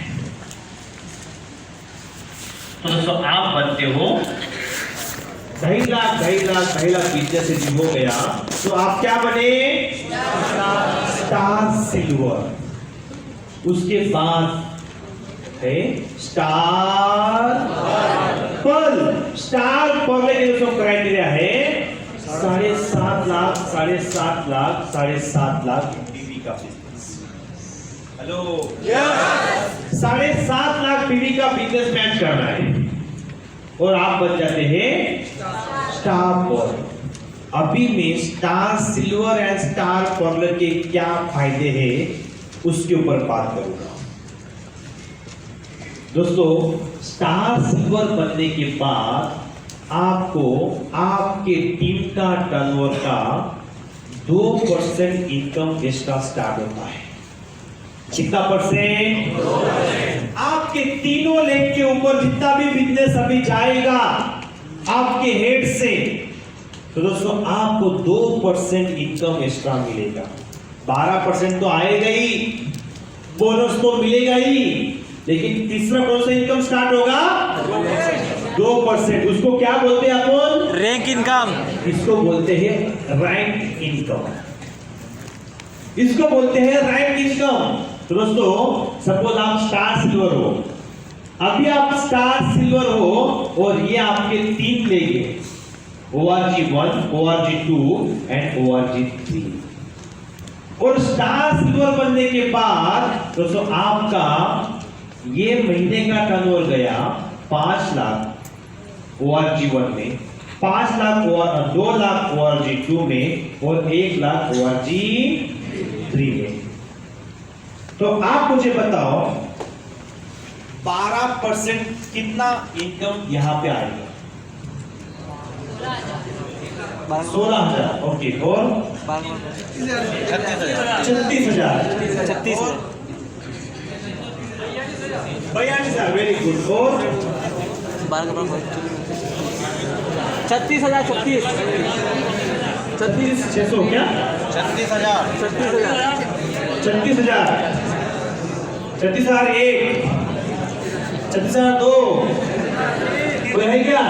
तो दोस्तों आप बनते हो 2.5 लाख बिजनेस हो गया तो आप क्या बने, स्टार सिल्वर। उसके बाद है स्टार पर्ल। स्टार पर्ल के दोस्तों क्राइटेरिया है 7.5 लाख बीवी का बिजनेस। हेलो 7.5 लाख बीवी का बिजनेस मैच करना है और आप बन जाते हैं स्टार पर्ल। अभी मैं star silver and star pearl के क्या फायदे हैं उसके ऊपर बात करूंगा। दोस्तों स्टार सिल्वर बनने के बाद आपको आपके टीम का टर्नओवर का 2% इनकम एक्स्ट्रा स्टार्ट होता है। कितना परसेंट? 2%। आपके तीनों लेग के ऊपर जितना भी बिजनेस अभी जाएगा आपके हेड से, तो दोस्तों आपको 2% इनकम एक्स्ट्रा मिलेगा। 12% तो आएगा ही, बोनस तो मिलेगा ही, लेकिन तीसरा कौन सा इनकम स्टार्ट होगा? 2%। उसको क्या बोलते हैं अपन? Rank income. इसको बोलते हैं रैंक इनकम। इसको बोलते हैं रैंक इनकम। तो दोस्तों सपोज आप स्टार सिल्वर हो, अभी आप स्टार सिल्वर हो और ये आपके 3 लेग है, ORG 1, ORG 2 एंड ORG 3। और स्टार सिल्वर बनने के बाद दोस्तों आपका ये महीने का टर्नओवर गया 5 लाख ORG 1 में, 5 लाख 2 लाख ORG 2 में और 1 लाख ORG 3 में। तो आप मुझे बताओ 12% कितना इनकम यहां पे आएगा? 16,000। ओके और 36,000। 42,000। Very good. और 36,000 600 क्या? 36,000 36,000 36,001 36,002 कोई है क्या?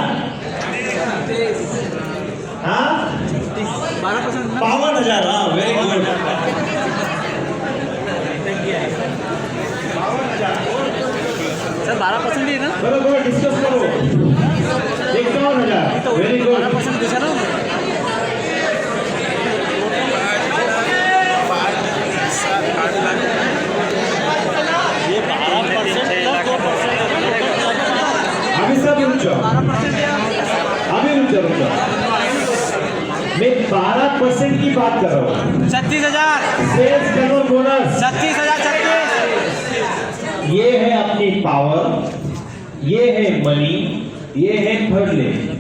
हाँ 52,000। हाँ वेरी गुड। 52,000। सर 12% ही है ना? बराबर डिस्कस करो। 51,000। Very good. 12% दिखा रहा हूँ। ये 12% अभी सब रुक जाओ, अभी रुक जाओ। मैं 12% की बात कर रहा हूँ। 36,000 सेल्स टर्नओवर बोनस 36,036 ये है अपनी पावर, ये है मनी, ये है third level.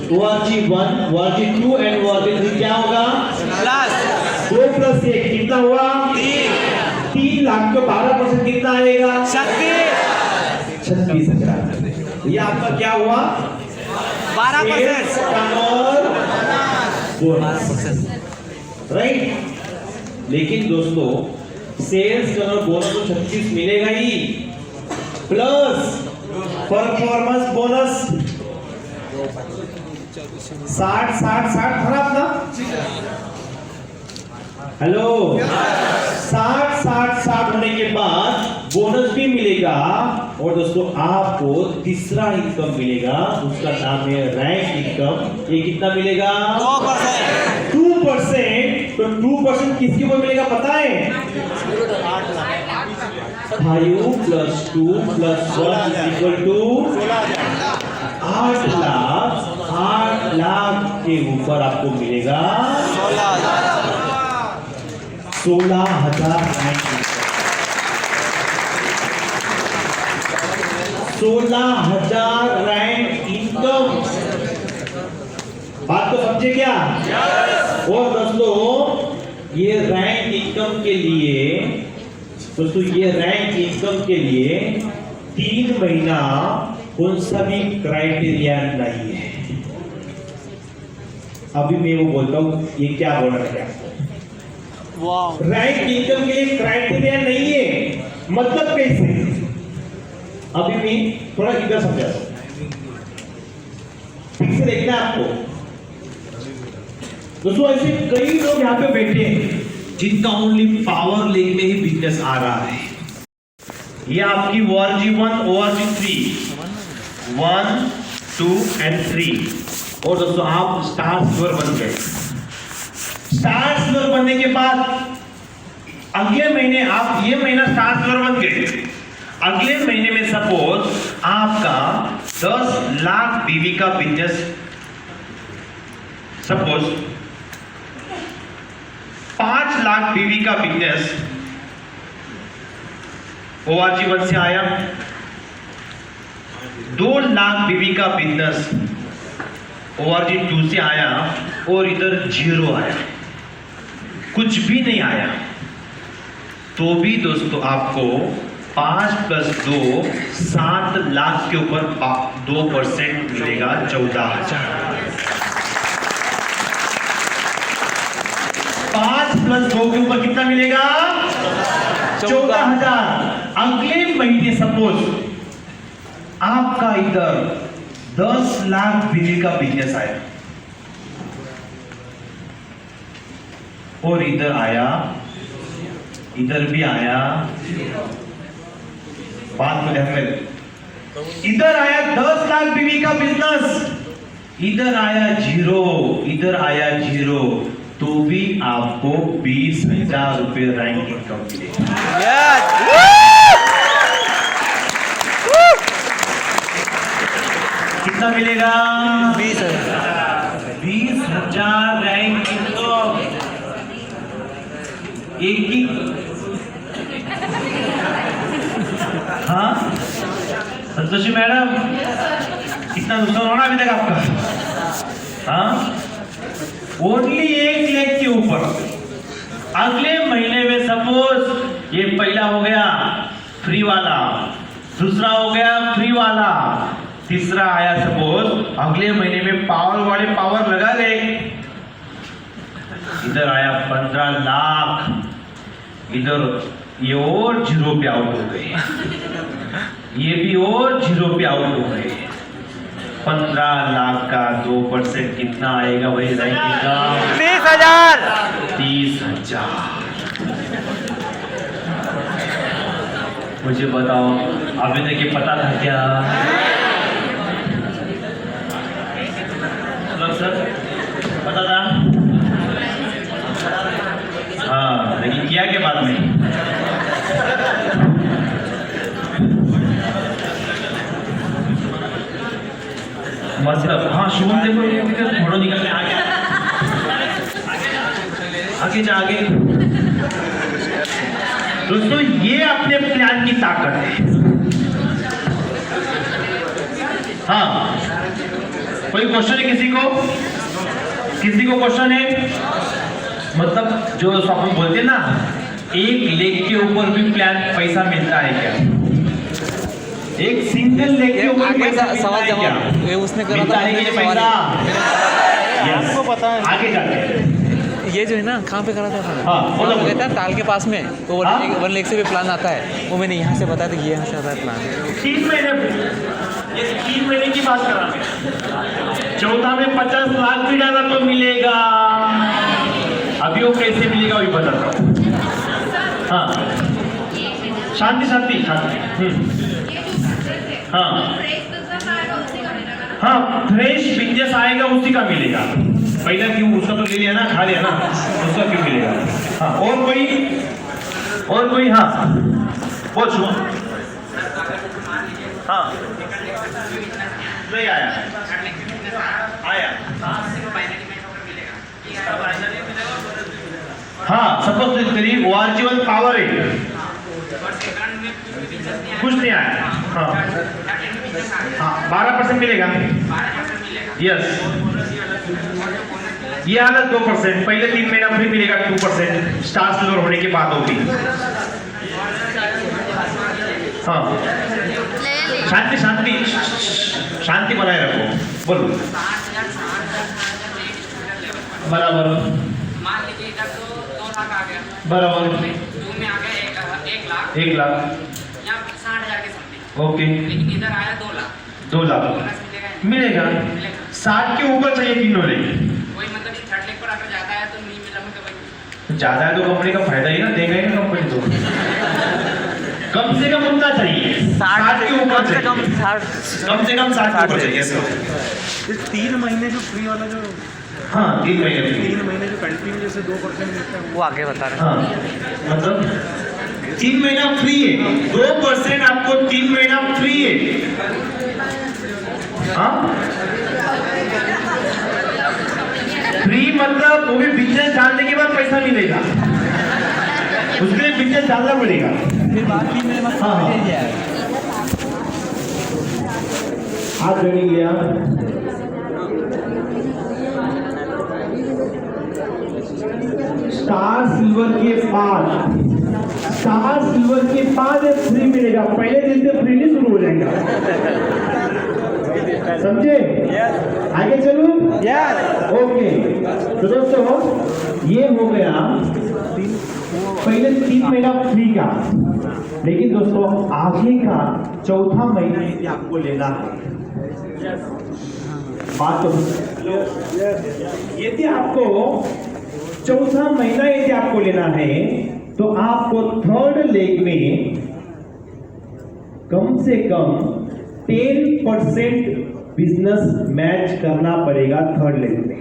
ORG1, ORG2 and ORG3 क्या होगा? प्लस 2 + 1 कितना हुआ? 3 लाख का 12% कितना आएगा? 36,000। ये आपका क्या हुआ? 12%। राइट। लेकिन दोस्तों सेल्स टर्नओवर बोनस तो 36 मिलेगा ही, प्लस परफॉर्मेंस बोनस 60 था ना अपना? हेलो, 60 होने के बाद बोनस भी मिलेगा। और दोस्तों आपको तीसरा इनकम मिलेगा, उसका नाम है रैंक इनकम। ये कितना मिलेगा? 2%। तो 2% किसके ऊपर मिलेगा पता है? 5 + 2 + 1 = 8 लाख के ऊपर आपको मिलेगा 16,000 रैंक इनकम। 16,000 rank income. बात तो समझे क्या? और दोस्तों ये रैंक इनकम के लिए 3 महीना कौन सा भी क्राइटेरिया नहीं है। अभी मैं वो बोलता हूं, ये क्या बोल रहा है? रैंक इनकम के लिए क्राइटेरिया नहीं है, मतलब कैसे? अभी मैं थोड़ा इधर समझाता हूं, ठीक से देखना है आपको। दोस्तों ऐसे कई लोग यहाँ पे बैठे हैं जिनका ओनली पावर लेग में ही बिजनेस आ रहा है। ये आपकी ORG1, ORG3, 1, 2 एंड 3। और दोस्तों आप स्टार सिल्वर बन गए। स्टार सिल्वर बनने के बाद अगले महीने आप, ये महीना स्टार सिल्वर बन गए, अगले महीने में सपोज आपका 10 लाख बीवी का बिजनेस, सपोज 5 लाख बीवी का बिजनेस ORG1 से आया, 2 लाख बीवी का बिजनेस ORG2 से आया, और इधर 0 आया, कुछ भी नहीं आया, तो भी दोस्तों आपको 5 + 2 7 लाख के ऊपर 2% मिलेगा, 14,000। 5 + 2 के ऊपर कितना मिलेगा? 14,000। अगले महीने सपोज आपका इधर 10 लाख बीवी का बिजनेस आया, और इधर आया, इधर भी आया, बात को ध्यान में, इधर आया 10 लाख बीवी का बिजनेस, इधर आया 0, इधर आया 0, तो भी आपको 20,000 रुपए रैंक इनकम मिलेगी। कितना मिलेगा? 20,000 रैंक इनकम। एक की, हाँ संतोषी मैडम, कितना नुकसान होना अभी तक आपका? हाँ, ओनली 1 लाख के ऊपर। अगले महीने में सपोज ये पहला हो गया फ्री वाला, दूसरा हो गया फ्री वाला, तीसरा आया सपोज, अगले महीने में पावर वाले पावर लगा गए, इधर आया 15 लाख, इधर ये और 0 पे आउट हो गए, ये भी और 0 पे आउट हो गए। 15 लाख का 2% कितना आएगा? वही रैंक इनकम 30,000। 30,000। मुझे बताओ, अभी तक ये पता था क्या? सर पता था? हाँ, लेकिन किया के बाद में मतलब, हाँ शुभ देखो, ये फोटो निकल के आगे आगे जा, आगे दोस्तों ये अपने प्लान की ताकत है। हाँ, कोई क्वेश्चन है किसी को? किसी को क्वेश्चन है? मतलब जो अपन बोलते हैं ना, एक लेग के ऊपर भी प्लान पैसा मिलता है क्या? एक सिंगल लेग के ऊपर आगे पैसा का मिलता सवाल है क्या? जवाब ये उसने करा मिलता था, है कि मुझे नहीं सवाल पैसा? आपको पता है। आगे जाके ये जो है ना कहाँ पे करा था हाँ, बोलो, बोलो। कहता है ताल के पास में तो हाँ? वन लेग से भी प्लान आता है, वो मैंने यहाँ से बताया था, ये यहाँ से आता है प्लान। 3 महीने, ये 3 महीने की बात कर रहा हूं। चौथा में 50 लाख भी डाला तो मिलेगा। अभी वो कैसे मिलेगा वही बताता हूँ। हाँ, शांति शांति शांति। हाँ हाँ, फ्रेश बिजनेस आएगा उसी का मिलेगा। पहला क्यों उसका तो ले लिया ना, खा लिया ना, उसका क्यों मिलेगा? हाँ, और कोई? हाँ, पूछो। हाँ, नहीं आया। हाँ, सपोज तेरी ORG1 पावर है, कुछ नहीं आया। हाँ हाँ, 12% मिलेगा। यस, ये आना 2%, पहले 3 महीना फ्री मिलेगा 2% स्टार सिल्वर होने के बाद होगी। हाँ, शांति शांति शांति बनाए रखो, बोलो। बराबर मान लीजिए इधर तो 2 लाख आ गया, बराबर, जून में आ गया 1 लाख, 1 लाख, यहाँ 60,000 के समथिंग, ओके, लेकिन इधर आया 2 लाख, 2 लाख बोनस मिलेगा मिलेगा। 60 के ऊपर चाहिए तीनों लेगी। वही मतलब इस थर्ड लेग पर अगर ज्यादा है तो नहीं मिला तो वही ज्यादा है तो कंपनी का फायदा ही ना, देगा ही ना कंपनी को। कम से कम उतना चाहिए, 60 के ऊपर चाहिए, कम से कम 60 के ऊपर चाहिए। 3 महीने जो फ्री वाला जो हाँ, 3 महीने फ्री। 3 महीने जो कंटिन्यू जैसे 2% मिलता है वो आगे बता रहे हैं। हाँ, मतलब 3 महीना फ्री है, 2% आपको 3 महीना फ्री है। हाँ, फ्री मतलब वो भी बिजनेस डालने के बाद पैसा मिलेगा, उसके लिए बिजनेस डालना पड़ेगा। फिर बात भी मेरे पास हाँ, हाँ। समझ नहीं आया। हाथ जोड़ी गया। स्टार सिल्वर के बाद फ्री मिलेगा, पहले दिन से फ्री नहीं शुरू हो जाएगा। समझे? आगे चलूं? ओके, तो दोस्तों ये हो गया पहले 3 महीना फ्री का। लेकिन दोस्तों आगे का चौथा महीना यदि आपको लेना है, बात तो यदि आपको चौथा महीना यदि आपको लेना है तो आपको थर्ड लेग में कम से कम 10% बिजनेस मैच करना पड़ेगा थर्ड लेग में।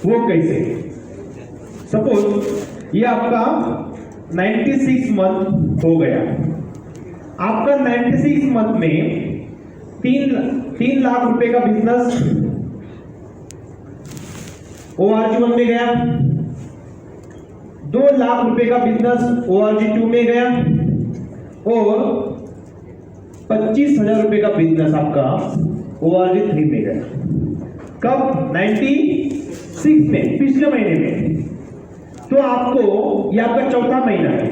वो कैसे? सपोज ये आपका 96 मंथ हो गया, आपका 96 मंथ में 3 लाख रुपए का बिजनेस ORG1 में गया, 2 लाख रुपए का बिजनेस ORG2 में गया और 25,000 रुपए का बिजनेस आपका ORG3 में गया। कब? 96 में, पिछले महीने में। तो आपको यह आपका चौथा महीना है,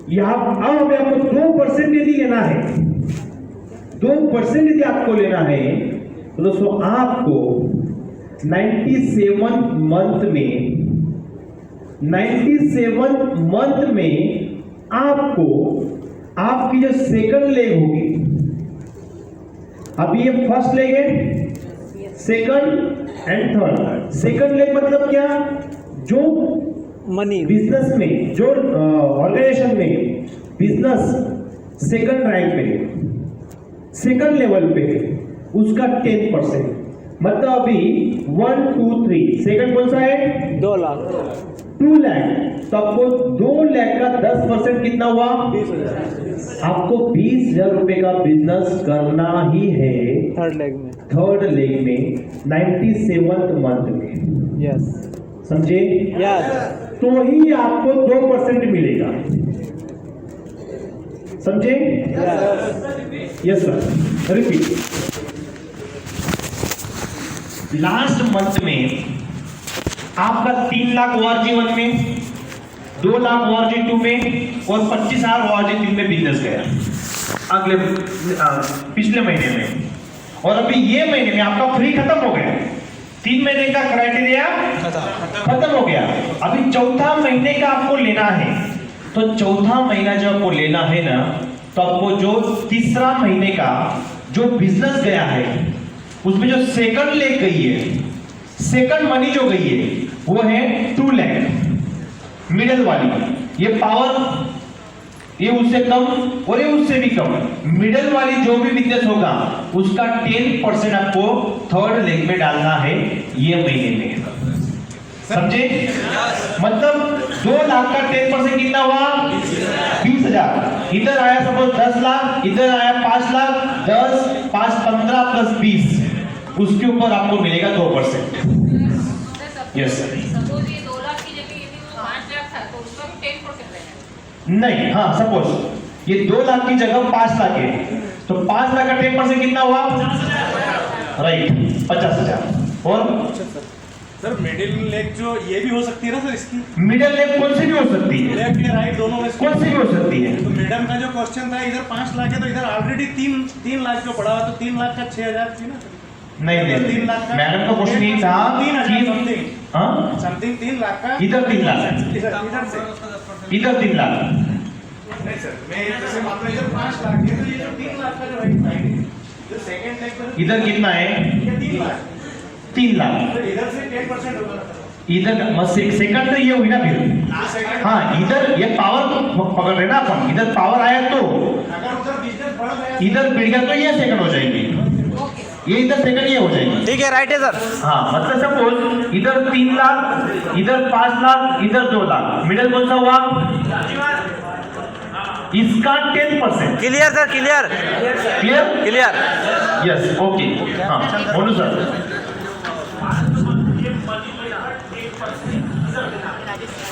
अब हमें आपको 2% यदि लेना है, 2% यदि आपको लेना है तो दोस्तों आपको 97 मंथ में आपको आपकी जो सेकंड लेग होगी, अभी ये फर्स्ट लेग है, second and third. Second leg मतलब क्या? जो मनी बिजनेस में, जो ऑर्गेनाइजेशन में बिजनेस सेकंड रैंक पे है, सेकंड लेवल पे है, उसका 10%, मतलब अभी 1 2 3 सेकंड कौन सा है? 2 लाख 2 लाख। तो आपको 2 लाख का 10% कितना हुआ? 20,000 आपको 20,000 रुपए का बिजनेस करना ही है थर्ड लेग में। थर्ड लेग में 97th मंथ में। यस समझे? यस तो ही आपको 2% मिलेगा। समझे? Yes sir, repeat. Last month में आपका 3 लाख ORG1 में, 2 लाख ORG2 में और 25,000 ORG3 में बिजनेस गया अगले पिछले महीने में। और अभी ये महीने में आपका फ्री खत्म हो गया, 3 महीने का क्राइटेरिया खत्म हो गया। अभी चौथा महीने का आपको लेना है, तो चौथा महीना जो आपको लेना है ना, तो आपको जो तीसरा महीने का जो बिजनेस गया है उसमें जो सेकंड लेग गई है, सेकंड मनी जो गई है वो है 2 लाख मिडिल वाली। ये पावर ये उससे कम और ये उससे भी कम। मिडिल वाली जो भी बिजनेस होगा उसका 10% आपको थर्ड लेग में डालना है ये महीने में, समझे? मतलब 2 लाख का 10% कितना हुआ? 20,000। इधर आया सपोज 10 लाख, इधर आया 5 लाख, 10, 5, 15 प्लस 20, उसके ऊपर आपको मिलेगा 2%। Yes sir. सपोज ये 2 लाख की जगह यदि वो 5 लाख था तो उसका भी 10% रहेगा? नहीं, हाँ सपोज ये 2 लाख की जगह 5 लाख है, तो 5 लाख का 10% कितना हुआ? राइट, 50,000। और सर मिडिल लेग जो ये भी हो सकती है ना सर इसकी? मिडिल लेग कौन सी भी हो सकती है, लेफ्ट या राइट दोनों में से? कौन सी भी हो सकती है। तो मैडम का जो क्वेश्चन था इधर 5 लाख है तो इधर ऑलरेडी 3 लाख जो पड़ा हुआ, तो 3 लाख का 6,000 थी ना? नहीं नहीं, 3 लाख का मैडम का क्वेश्चन ये था 3,000 कि हाँ समथिंग 3 लाख का इधर 3 लाख, इधर से इधर 3 लाख। नहीं सर, मैं जैसे मान लो इधर 5 लाख है तो ये जो 3 लाख का जो है जो सेकंड लेग पर इधर कितना है? ये 3 लाख, 3 लाख। तो इधर से 10% होगा इधर सेकंड तो ये हुई ना फिर। हाँ, इधर ये पावर पकड़ रहे ना अपन, इधर पावर आया तो अगर उधर बिजनेस बढ़ गया इधर बढ़ गया तो ये सेकंड हो जाएगी, ये इधर सेकंड ये हो जाएगी। ठीक है, राइट है सर। हाँ, मतलब सपोज इधर 3 लाख, इधर 5 लाख, इधर 2 लाख, मिडिल कौन सा हुआ? इसका 10%। Clear sir, clear clear? Clear. Yes, okay. हाँ, बोलो सर।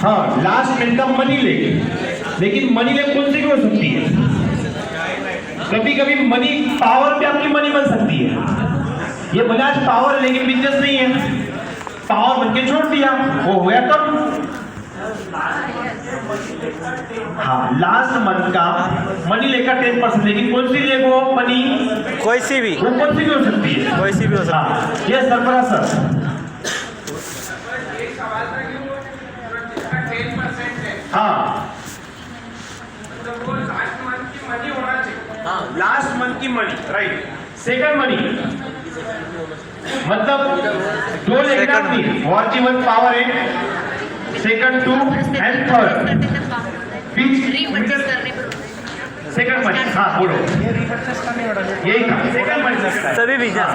हाँ, लास्ट मिनट का मनी लेकिन मनी लेग कौन सी भी हो सकती है। कभी कभी मनी पावर पे आपकी मनी बन सकती है। ये बजाज पावर है लेकिन बिजनेस नहीं है, पावर बन के छोड़ दिया, वो हो गया कम। हाँ, लास्ट मंथ का मनी लेकर 10%, लेकिन कौन सी लेग हो मनी? कोई सी भी, वो कौन सी भी हो सकती है, कोई सी भी हो सकती है। हाँ, ये सरफराज सर। हाँ, लास्ट मंथ की मनी, राइट। सेकंड मनी मतलब 2 लेना नहीं, ORG1 पावर है, second 2 and third second money. हाँ बोलो, यही था सेकंड मनी। सभी बिजनेस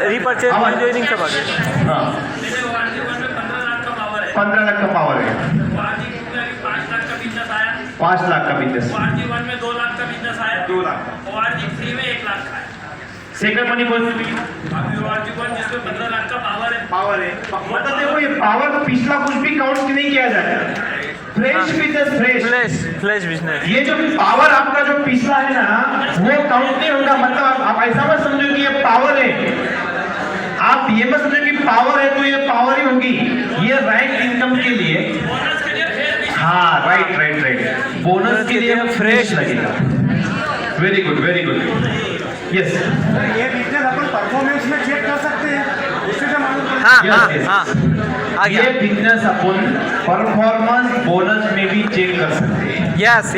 रीपरचेज ज्वाइनिंग सब आ गया। हाँ, 15 लाख का पावर है, 5 लाख का बिजनेस, ORG1 में 2 लाख का बिजनेस आया, 2 लाख। ORG3 में 1 लाख का है। सेकंड मनी कौन सी? अभी ORG1 जिसमें 15 लाख का पावर है। मतलब देखो ये पावर पिछला कुछ भी काउंट नहीं किया जाता, फ्रेश बिजनेस, फ्लैश बिजनेस। ये जो पावर आपका जो पिछला है ना वो काउंट नहीं होगा। मतलब आप ऐसा मत समझो कि ये पावर है, आप ये मत समझो कि पावर है तो ये पावर ही होगी। ये राइट इनकम के लिए, हाँ राइट, बोनस के लिए फ्रेश लगेगा। Very good. यस, ये बिजनेस अपन परफॉर्मेंस में चेक कर सकते हैं, उससे जो मालूम पड़ेगा। हाँ, आ गया। ये बिजनेस अपन परफॉर्मेंस बोनस में भी चेक कर सकते हैं। यस।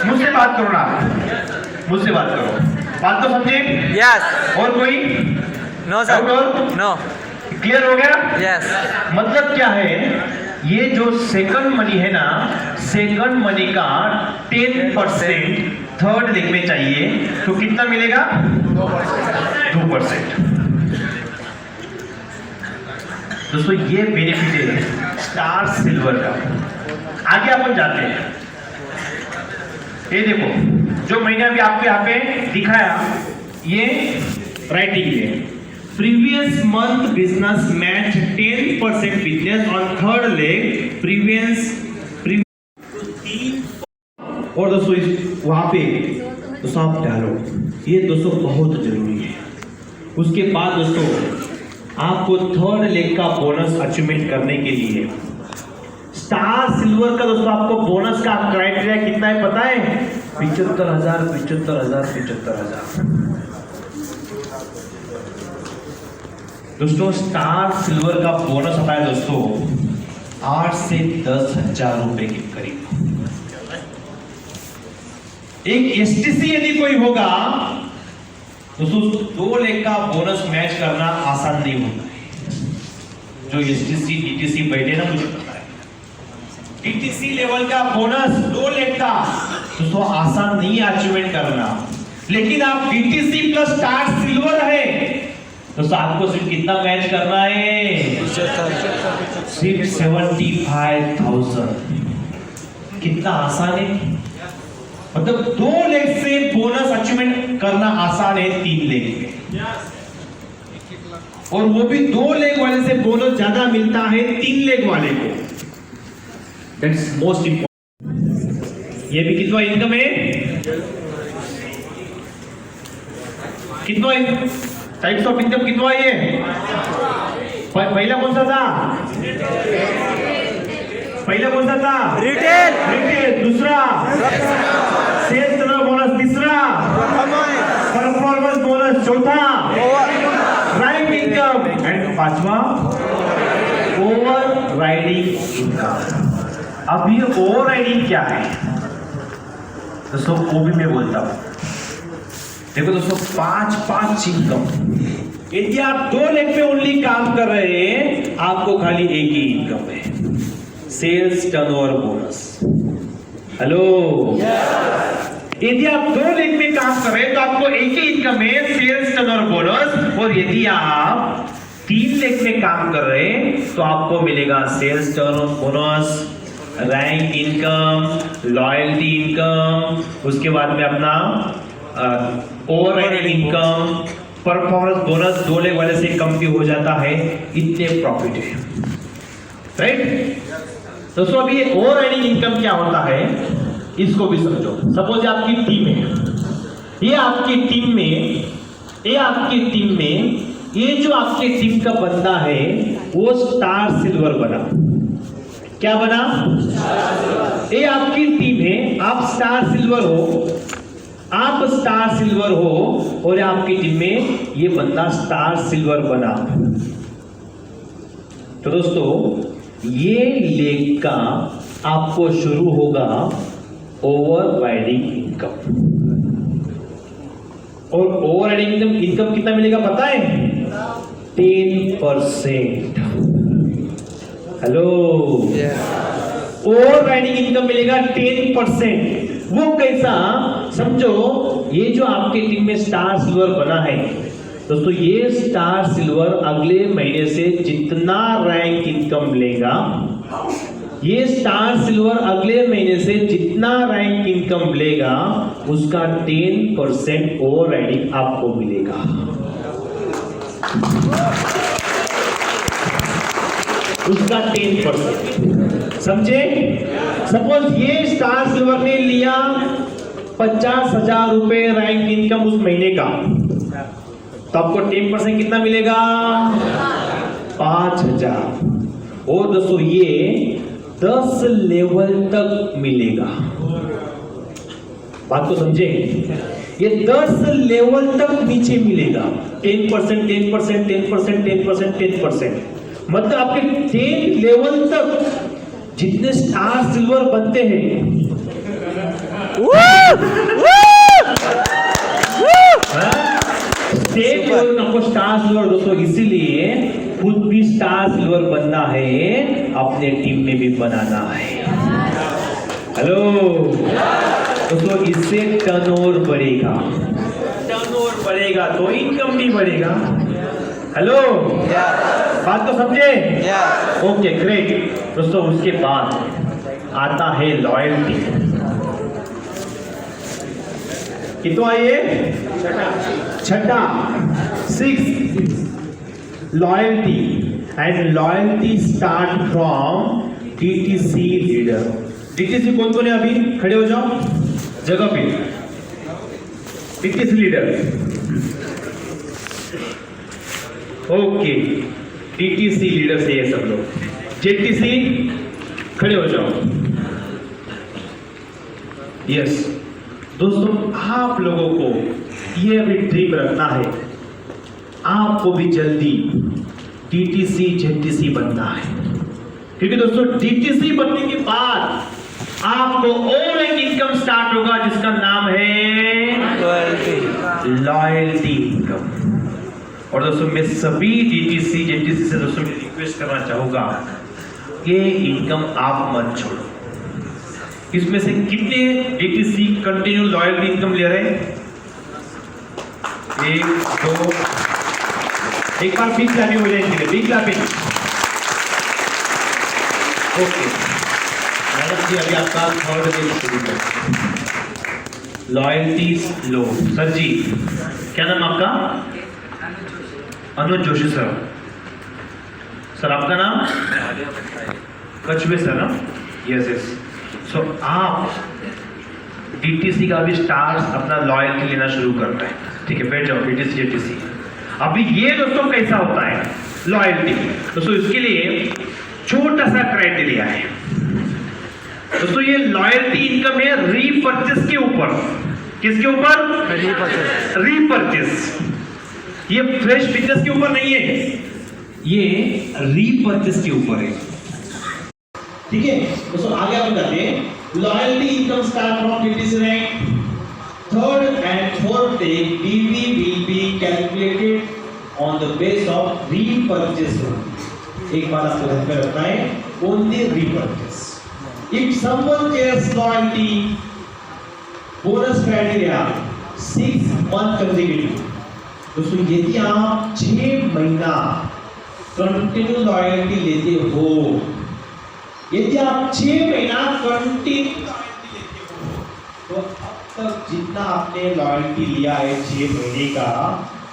मुझसे बात करो ना, मुझसे बात करो, बात तो समझे? यस। और कोई? No sir, no. क्लियर हो गया? यस। मतलब क्या है, ये जो सेकंड मनी है ना, सेकंड मनी का 10% थर्ड लेग में चाहिए, तो कितना मिलेगा? 2%। दोस्तों ये बेनिफिट है स्टार सिल्वर का। आगे अपन जाते हैं। ये देखो जो मैंने अभी आपको यहाँ पे दिखाया, ये राइटिंग है, previous month business match 10% business on third leg, previous और दोस्तों वहां पे दोस्तों आप डालो, ये दोस्तों बहुत जरूरी है। उसके बाद दोस्तों आपको थर्ड लेग का बोनस अचीवमेंट करने के लिए स्टार सिल्वर का दोस्तों आपको बोनस का क्राइटेरिया कितना है पता है? 75,000, 75,000, 75,000। दोस्तों स्टार सिल्वर का बोनस आता है दोस्तों 8 से 10,000 रुपए के करीब। एक एसटीसी यदि कोई होगा दोस्तों 2 लेग का बोनस मैच करना आसान नहीं होता है। जो एसटीसी डीटीसी बैठे ना, मुझे पता है डीटीसी लेवल का बोनस 2 लेग का दोस्तों आसान नहीं है अचीवमेंट करना। लेकिन आप डीटीसी प्लस स्टार सिल्वर है दोस्तों, आपको सिर्फ कितना मैच करना है? सिर्फ 75,000। कितना आसान है, मतलब 2 लेग से बोनस अचीवमेंट करना आसान है 3 लेग में, और वो भी 2 लेग वाले से बोनस ज्यादा मिलता है 3 लेग वाले को। That's most important. ये भी कितना इनकम है? कितना टाइप्स ऑफ इनकम कितना है ये? पहला कौन सा था? पहला कौन सा था? रिटेल। दूसरा सेल्स टर्नओवर बोनस। तीसरा परफॉर्मेंस बोनस। चौथा राइड इनकम। एंड पांचवा ओवर राइडिंग इनकम। अब ये ओवर राइडिंग क्या है दोस्तों, वो भी मैं बोलता हूं। देखो दोस्तों 5 इनकम। यदि आप 2 लेग पे ओनली काम कर रहे हैं, आपको खाली एक ही इनकम है, सेल्स टर्नओवर बोनस। हेलो, यदि आप 2 लेग में काम कर रहे हैं तो आपको एक ही इनकम है, सेल्स टर्नओवर बोनस। और यदि आप 3 लेग में काम कर रहे हैं तो आपको मिलेगा sales turnover bonus, rank income, loyalty income, उसके बाद में अपना override income, performance bonus 2 leg वाले से कम भी हो जाता है, इतने प्रॉफिट है, राइट दोस्तों। अभी ये ओवरराइडिंग इनकम क्या होता है इसको भी समझो। सपोज आपकी टीम है, ये आपकी टीम में ये जो आपकी टीम का बंदा है वो स्टार सिल्वर बना। क्या बना? ये आपकी टीम है, आप स्टार सिल्वर हो, और आपकी टीम में ये बंदा स्टार सिल्वर बना। तो दोस्तों ये लेग का आपको शुरू होगा ओवर राइडिंग इनकम। और ओवर राइडिंग इनकम कितना मिलेगा पता है? 10%। हेलो, ओवर राइडिंग इनकम मिलेगा 10%। वो कैसा समझो, ये जो आपके टीम में स्टार सिल्वर बना है दोस्तों, ये स्टार सिल्वर अगले महीने से जितना रैंक इनकम लेगा, ये स्टार सिल्वर अगले महीने से जितना रैंक इनकम लेगा उसका 10% ओवर राइडिंग आपको मिलेगा। उसका 10% समझे? सपोज ये स्टार सिल्वर ने लिया 50,000 रुपए रैंक इनकम उस महीने का, तो आपको 10% कितना मिलेगा? 5,000। और दोस्तों ये 10 लेवल तक मिलेगा। बात को समझे? ये 10 लेवल तक नीचे मिलेगा। 10%, 10%, 10%, 10%, 10%, मतलब आपके 10 लेवल तक जितने स्टार सिल्वर बनते हैं, 10 लेवल आपको स्टार सिल्वर दोस्तों, इसीलिए खुद भी स्टार सिल्वर बनना है, अपने टीम में भी बनाना है। हेलो दोस्तों, इससे टर्नओवर बढ़ेगा तो इनकम भी बढ़ेगा। हेलो, बात तो समझे? ओके ग्रेट दोस्तों। उसके बाद आता है लॉयल्टी। कितना ये? छठा 6 loyalty. And loyalty start from DTC leader. DTC कौन कौन है? अभी खड़े हो जाओ। जगह पे DTC leader, okay, DTC leader से ये सब लोग। JTC खड़े हो जाओ। यस दोस्तों, आप लोगों को ये अभी ड्रीम रखना है, आपको भी जल्दी DTC JTC बनना है, क्योंकि दोस्तों DTC बनने के बाद आपको और एक इनकम स्टार्ट होगा जिसका नाम है लॉयल्टी इनकम। और दोस्तों मैं सभी DTC JTC से दोस्तों रिक्वेस्ट करना चाहूंगा कि इनकम आप मत छोड़ो। इसमें से कितने DTC कंटिन्यू लॉयल्टी इनकम ले रहे हैं? 1 2, एक बार बिग क्लैपिंग हो जाएगी, बिग क्लैपिंग। ओके मैडम जी, अभी आपका थर्ड डे शुरू करें। लॉयल्टी लो। सर जी क्या नाम आपका? अनुज जोशी सर। सर आपका नाम? कछुए सर ना? Yes yes. सो आप DTC का भी स्टार्स अपना लॉयल्टी लेना शुरू कर रहे हैं। ठीक है, बैठ जाओ। DTC JTC अभी ये दोस्तों कैसा होता है लॉयल्टी दोस्तों, इसके लिए छोटा सा क्राइटेरिया है दोस्तों। ये लॉयल्टी इनकम है रीपर्चेस के ऊपर। किसके ऊपर? रीपर्चेस। ये फ्रेश बिजनेस के ऊपर नहीं है, ये रीपर्चेस के ऊपर है। ठीक है दोस्तों, आगे आप बताते हैं loyalty income start from DTC rank. Third and fourth day PV will be calculated on the base of repurchase only. एक बात आपको ध्यान में रखना है, only repurchase. If someone cares loyalty bonus criteria 6 month consecutive, दोस्तों यदि आप 6 महीना कंटिन्यू लॉयल्टी लेते हो, यदि आप 6 महीना कंटिन्यू तो तक जितना आपने लॉयल्टी लिया है 6 महीने का,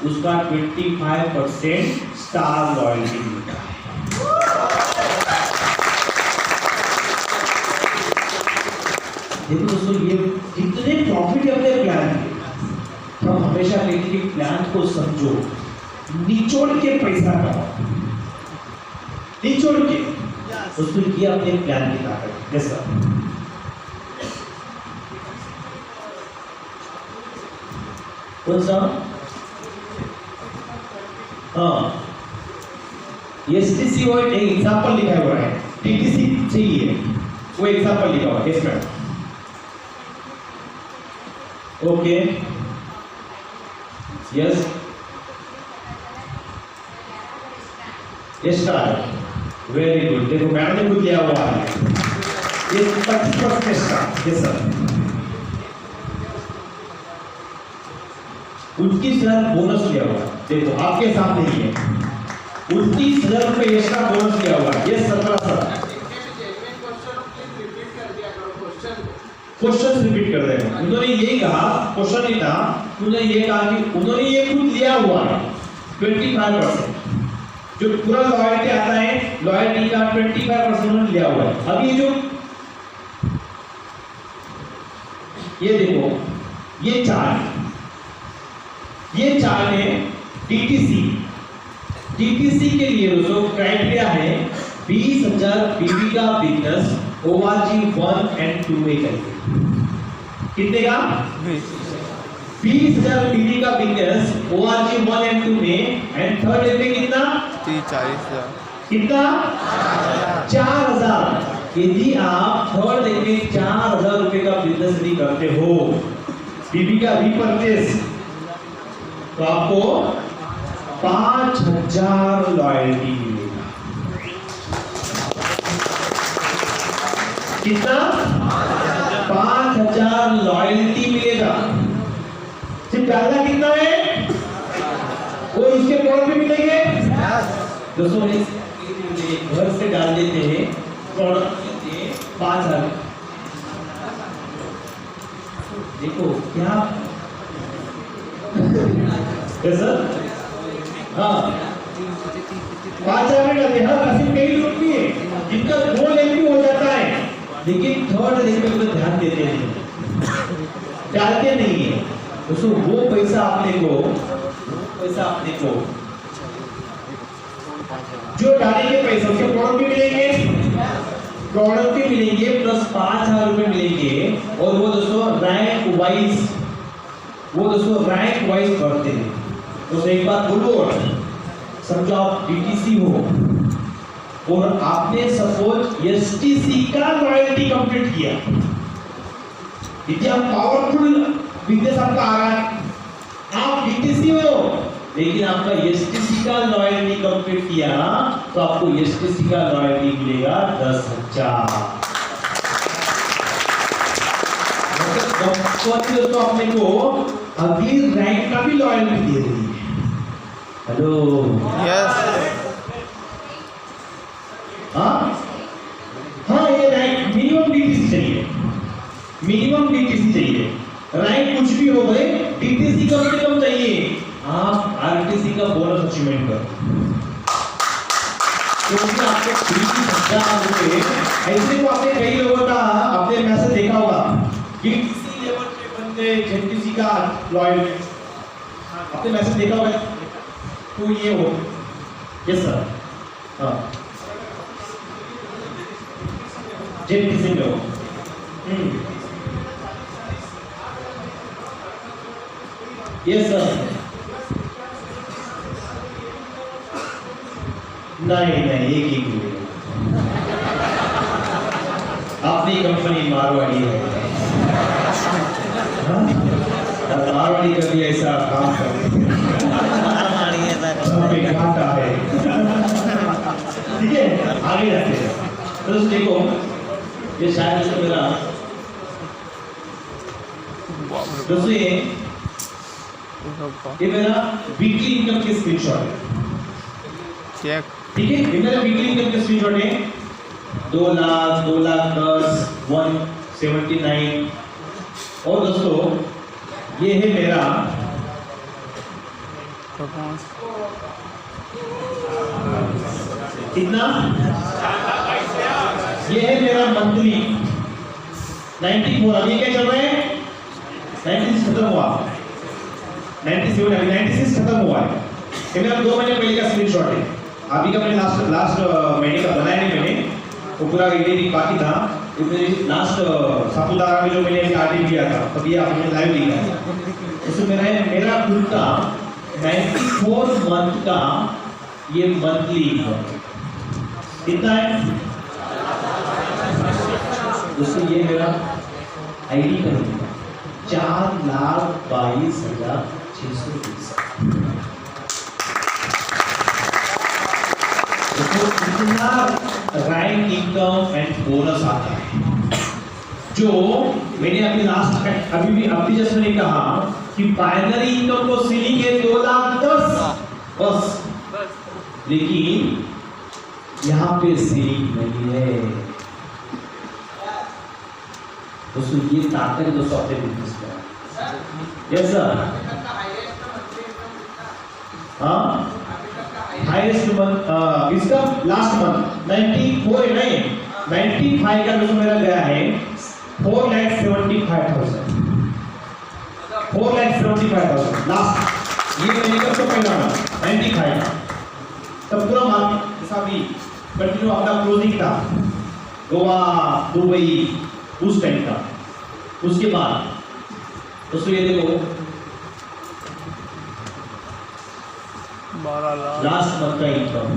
उसका 25% स्टार लॉयल्टी मिलता है। देखो दोस्तों, ये कितने प्रॉफिट है अपने प्लान के। तो हमेशा कहते हैं प्लान को समझो, निचोड़ के पैसा कमाओ, निचोड़ के दोस्तों, ये अपने प्लान की ताकत। जैसा कौन सा? हाँ, STC वो एक एग्जाम्पल लिखा हुआ है, TTC चाहिए वो एग्जाम्पल लिखा हुआ है। Yes ma'am, okay yes star, very good. देखो मैडम ने खुद लिया हुआ है ये 25% स्टार। यस सर, 29,000 बोनस लिया हुआ है। देखो आपके सामने ही है, 29,000 रुपए एक्स्ट्रा बोनस लिया हुआ है। ये 17 सर क्वेश्चन रिपीट कर रहे हैं। उन्होंने ये कहा, क्वेश्चन नहीं था, उन्होंने ये कहा कि उन्होंने ये खुद लिया हुआ है 25%। जो पूरा लॉयल्टी आता है, लॉयल्टी का 25% उन्होंने लिया हुआ है। अब ये जो ये देखो ये चार्ट है DTC के लिए दोस्तों क्राइटेरिया है 20,000 PV का बिजनेस ORG 1 and 2 में करेंगे। कितने का? 20,000 PV का बिजनेस ORG 1 and 2 में, एंड थर्ड डे में कितना? 40,000। कितना? 4,000। यदि आप थर्ड डे में 4,000 रुपए का बिजनेस नहीं करते हो PV का रीपरचेस, तो आपको 5,000 लॉयल्टी मिलेगा। कितना? 5,000 लॉयल्टी मिलेगा। सिर्फ डालना कितना है और उसके प्लॉट भी मिलेंगे दोस्तों। घर से डाल देते हैं प्रोडक्ट 5,000। देखो क्या सर, हाँ 5,000 में डालते हैं। हाँ काफी कई लोग भी है जिनका 2 लाख भी हो जाता है, लेकिन थर्ड लाख पे ध्यान देते हैं। डालते नहीं है दोस्तों। वो पैसा अपने को जो डालेंगे पैसा उसके प्रोडक्ट भी मिलेंगे प्लस 5,000 रुपए मिलेंगे। और वो दोस्तों रैंक वाइज बढ़ते हैं। तो एक बात बोलो, समझो आप डीटीसी हो और आपने सपोज एसटीसी का लॉयल्टी कंप्लीट किया, इतना पावरफुल बिजनेस आपका आ रहा है, आप डीटीसी हो लेकिन आपका एसटीसी का लॉयल्टी कंप्लीट किया तो आपको एसटीसी का लॉयल्टी मिलेगा 10,000। दोस्तों अपने को अगली रैंक का भी लॉयल्टी दे रही है। हेलो यस हाँ, ये रैंक मिनिमम डीटीसी चाहिए, रैंक कुछ भी हो गए डीटीसी कम से कम चाहिए। आप आरटीसी का बोनस अचीवमेंट करो क्योंकि आपके 30,000 रुपए ऐसे को आपने कई लोगों का आपने मैसेज देखा होगा डीटीसी लेवल पे बंदे जेटीसी का लॉयल आपने मैसेज देखा होगा। तो ये हो यस सर, हाँ जेटीसी में हो यस सर। नहीं एक ही मिलेगा, अपनी कंपनी मारवाड़ी है, मारवाड़ी कभी ऐसा काम करती है घाटा है। ठीक है आगे जाते हैं। तो देखो ये शायद इसको मेरा दोस्तों ये मेरा वीकली इनकम के स्क्रीनशॉट है। चेक ठीक है, ये मेरा वीकली इनकम के स्क्रीनशॉट है। 2 लाख 10 179। और दोस्तों ये है मेरा कितना, ये है मेरा मंथली 94। अभी क्या चल रहा है 96 खत्म हुआ, 97 अभी 96 खत्म हुआ है। ये मेरा 2 महीने पहले का स्क्रीनशॉट है। अभी का मैंने लास्ट महीने का बनाया नहीं, मैंने वो पूरा एडिटिंग बाकी था। लास्ट सापुतारा में जो मैंने एक आर्टिकल किया था तब ये आपने लाइव दिखा है। उसमें मेरा खुद का 94 मंथ का ये मंथली इनकम कितना है दोस्तों। ये मेरा आईडी का 4,22,620। इतना रैंक इनकम एंड बोनस आता है जो मैंने अभी जस्ट मैंने कहा कि प्राइमरी इनकम को सीलिंग है 2,10,000 बस, लेकिन यहाँ पे सीलिंग नहीं है दोस्तों। ये ताकत है दोस्तों अपने बिजनेस का। यस सर, हाँ हाईएस्ट मंथ इसका लास्ट मंथ 94 है नहीं 95 का दोस्तों मेरा गया है 4,75,000 लास्ट। ये महीने का तो पहला मंथ 95 तब पूरा मार्केट जैसा भी कंटिन्यू अपना क्लोजिंग था गोवा दुबई उस टाइम का। उसके बाद दोस्तों ये देखो 12 लाख लास्ट मंथ का इनकम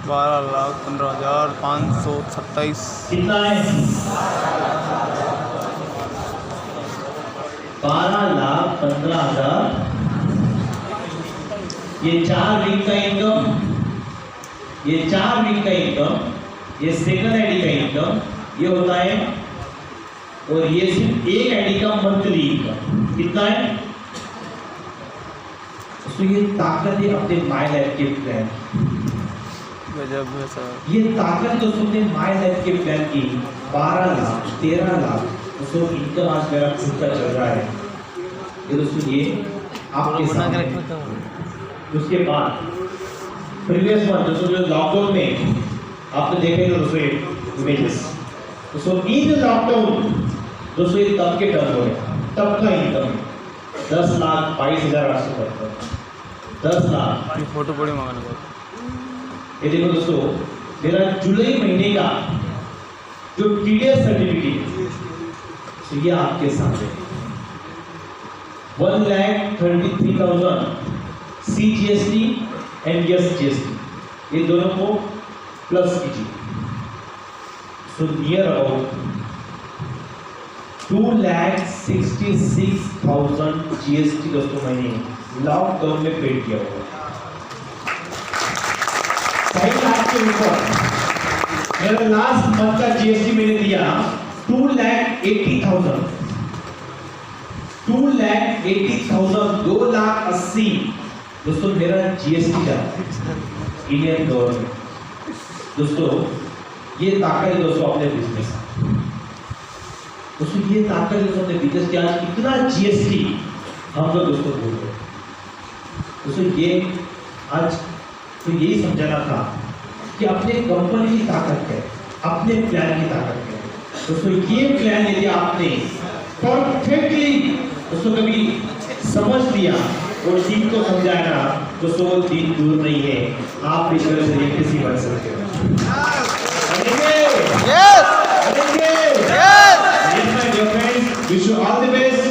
12,15,527 कितना है 12,15,000। ये 4 वीक का इनकम, ये सेकंड आईडी का इनकम ये होता है। और ये सिर्फ एक आईडी का मंथली इनकम कितना है। तो ये ताकत है अपने माय लाइफ के प्लान, गजब है सर। ये ताकत दोस्तों अपने माय लाइफ के प्लान की 12 लाख 13 लाख दोस्तों इनकम आज मेरा खुद का चल रहा है। ये दोस्तों ये आपके सामने। उसके बाद प्रीवियस मंथ दोस्तों जो लॉकडाउन में आपने देखे थे दोस्तों इमेजेस दोस्तों इन लॉकडाउन दोस्तों ये तब के टर्न हो रहे तब का इनकम 10,22,870, 10 लाख। फोटो बड़ी मंगाना को ये देखो दोस्तों, मेरा जुलाई महीने का जो TDS सर्टिफिकेट, तो ये आपके सामने 1,33,000 CGST एंड SGST, ये दोनों को प्लस कीजिए, सो नियर अबाउट 2,66,000 GST दोस्तों मैंने लॉकडाउन में पेड किया हुआ। 5 लाख के ऊपर मेरा लास्ट मंथ का GST मैंने दिया 2,80,000, 2,80,000, 2,80,000 दोस्तों मेरा GST का इंडियन गवर्नमेंट। दोस्तों ये ताकत है दोस्तों अपने बिजनेस, दोस्तों ये ताकत है दोस्तों अपने बिजनेस की। आज इतना GST हम लोग दोस्तों बोल रहे हैं दोस्तों, ये आज तो यही समझाना था कि अपने कंपनी की ताकत है, अपने प्लान की ताकत है दोस्तों। ये प्लान यदि आपने परफेक्टली दोस्तों कभी समझ लिया और टीम को समझाया ना दोस्तों, वो दिन दूर नहीं है, आप इस तरह से किसी बन सकते हो। Yes, my dear friends, wish you all the best.